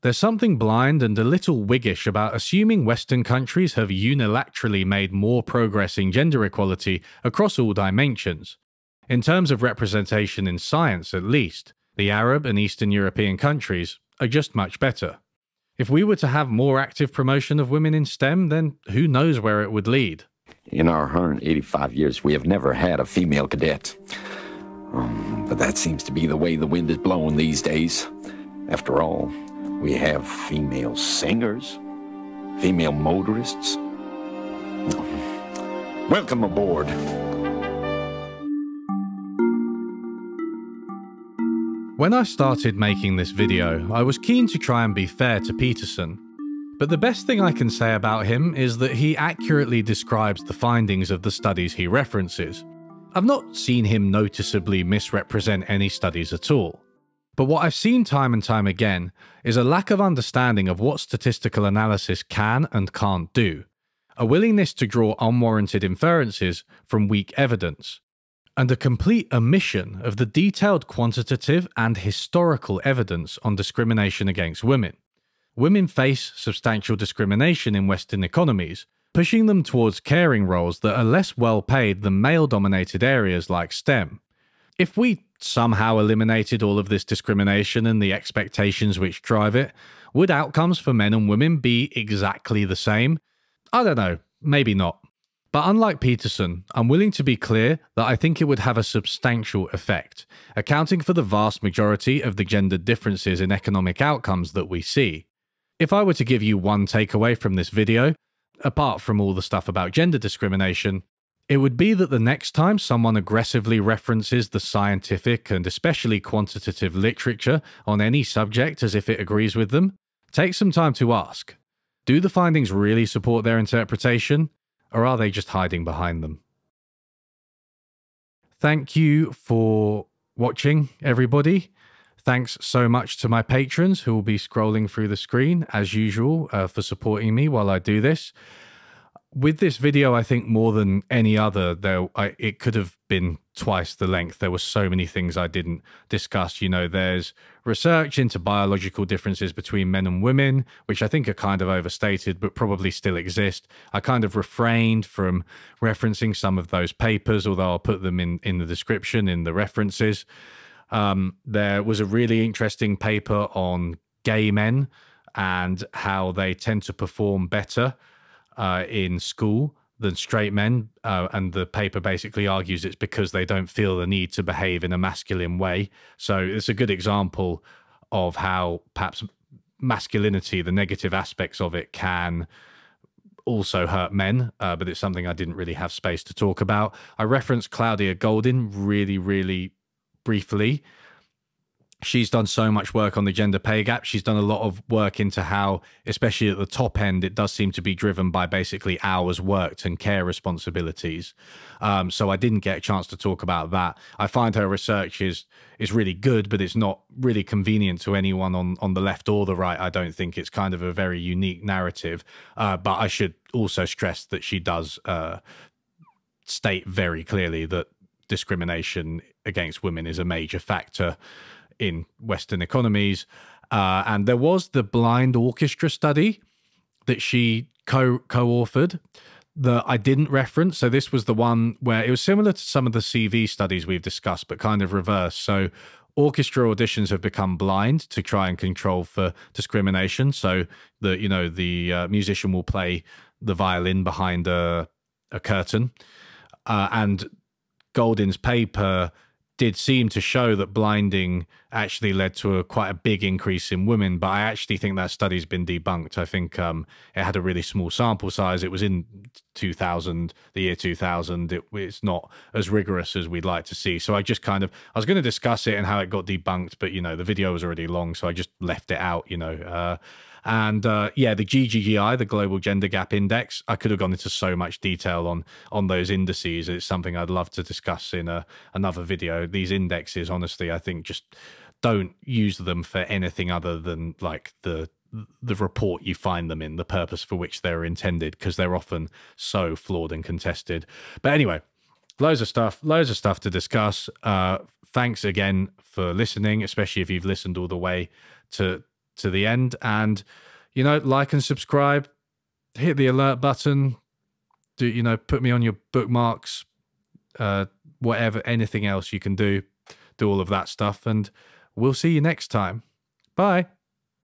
There's something blind and a little Whiggish about assuming Western countries have unilaterally made more progress in gender equality across all dimensions. In terms of representation in science, at least, the Arab and Eastern European countries are just much better. If we were to have more active promotion of women in STEM, then who knows where it would lead. In our 185 years, we have never had a female cadet. But that seems to be the way the wind is blowing these days. After all, we have female singers, female motorists. Welcome aboard. When I started making this video, I was keen to try and be fair to Peterson. But the best thing I can say about him is that he accurately describes the findings of the studies he references. I've not seen him noticeably misrepresent any studies at all. But what I've seen time and time again is a lack of understanding of what statistical analysis can and can't do, a willingness to draw unwarranted inferences from weak evidence, and a complete omission of the detailed quantitative and historical evidence on discrimination against women. Women face substantial discrimination in Western economies, pushing them towards caring roles that are less well paid than male-dominated areas like STEM. If we somehow eliminated all of this discrimination and the expectations which drive it, would outcomes for men and women be exactly the same? I don't know, Maybe not. But unlike Peterson, I'm willing to be clear that I think it would have a substantial effect, accounting for the vast majority of the gender differences in economic outcomes that we see. If I were to give you one takeaway from this video, apart from all the stuff about gender discrimination, it would be that the next time someone aggressively references the scientific and especially quantitative literature on any subject as if it agrees with them, take some time to ask, do the findings really support their interpretation, or are they just hiding behind them? Thank you for watching, everybody. Thanks so much to my patrons who will be scrolling through the screen, as usual, for supporting me while I do this. With this video, I think more than any other, it could have been twice the length. There were so many things I didn't discuss. You know, there's research into biological differences between men and women, which I think are kind of overstated, but probably still exist. I kind of refrained from referencing some of those papers, although I'll put them in the description, in the references. There was a really interesting paper on gay men and how they tend to perform better in school than straight men, and the paper basically argues it's because they don't feel the need to behave in a masculine way. So it's a good example of how perhaps masculinity, the negative aspects of it, can also hurt men, but it's something I didn't really have space to talk about. I referenced Claudia Goldin really, really briefly. She's done so much work on the gender pay gap. She's done a lot of work into how, especially at the top end, it does seem to be driven by basically hours worked and care responsibilities. So I didn't get a chance to talk about that. I find her research is really good, but it's not really convenient to anyone on the left or the right. I don't think it's kind of a very unique narrative. But I should also stress that she does state very clearly that discrimination against women is a major factor in Western economies. And there was the blind orchestra study that she co-authored that I didn't reference. So this was the one where it was similar to some of the CV studies we've discussed, but kind of reverse. So orchestra auditions have become blind to try and control for discrimination. So the musician will play the violin behind a curtain. And Goldin's paper did seem to show that blinding actually led to quite a big increase in women, but I actually think that study's been debunked. I think it had a really small sample size. It was in the year 2000. It's not as rigorous as we'd like to see. So I was going to discuss it and how it got debunked, but, the video was already long, so I just left it out, And the GGGI, the Global Gender Gap Index, I could have gone into so much detail on those indices. It's something I'd love to discuss in another video. These indexes, honestly, I think just don't use them for anything other than like the report you find them in, the purpose for which they're intended, because they're often so flawed and contested. But anyway, loads of stuff to discuss. Thanks again for listening, especially if you've listened all the way to the end. And like and subscribe, hit the alert button, put me on your bookmarks, whatever, anything else you can do all of that stuff, and we'll see you next time. Bye.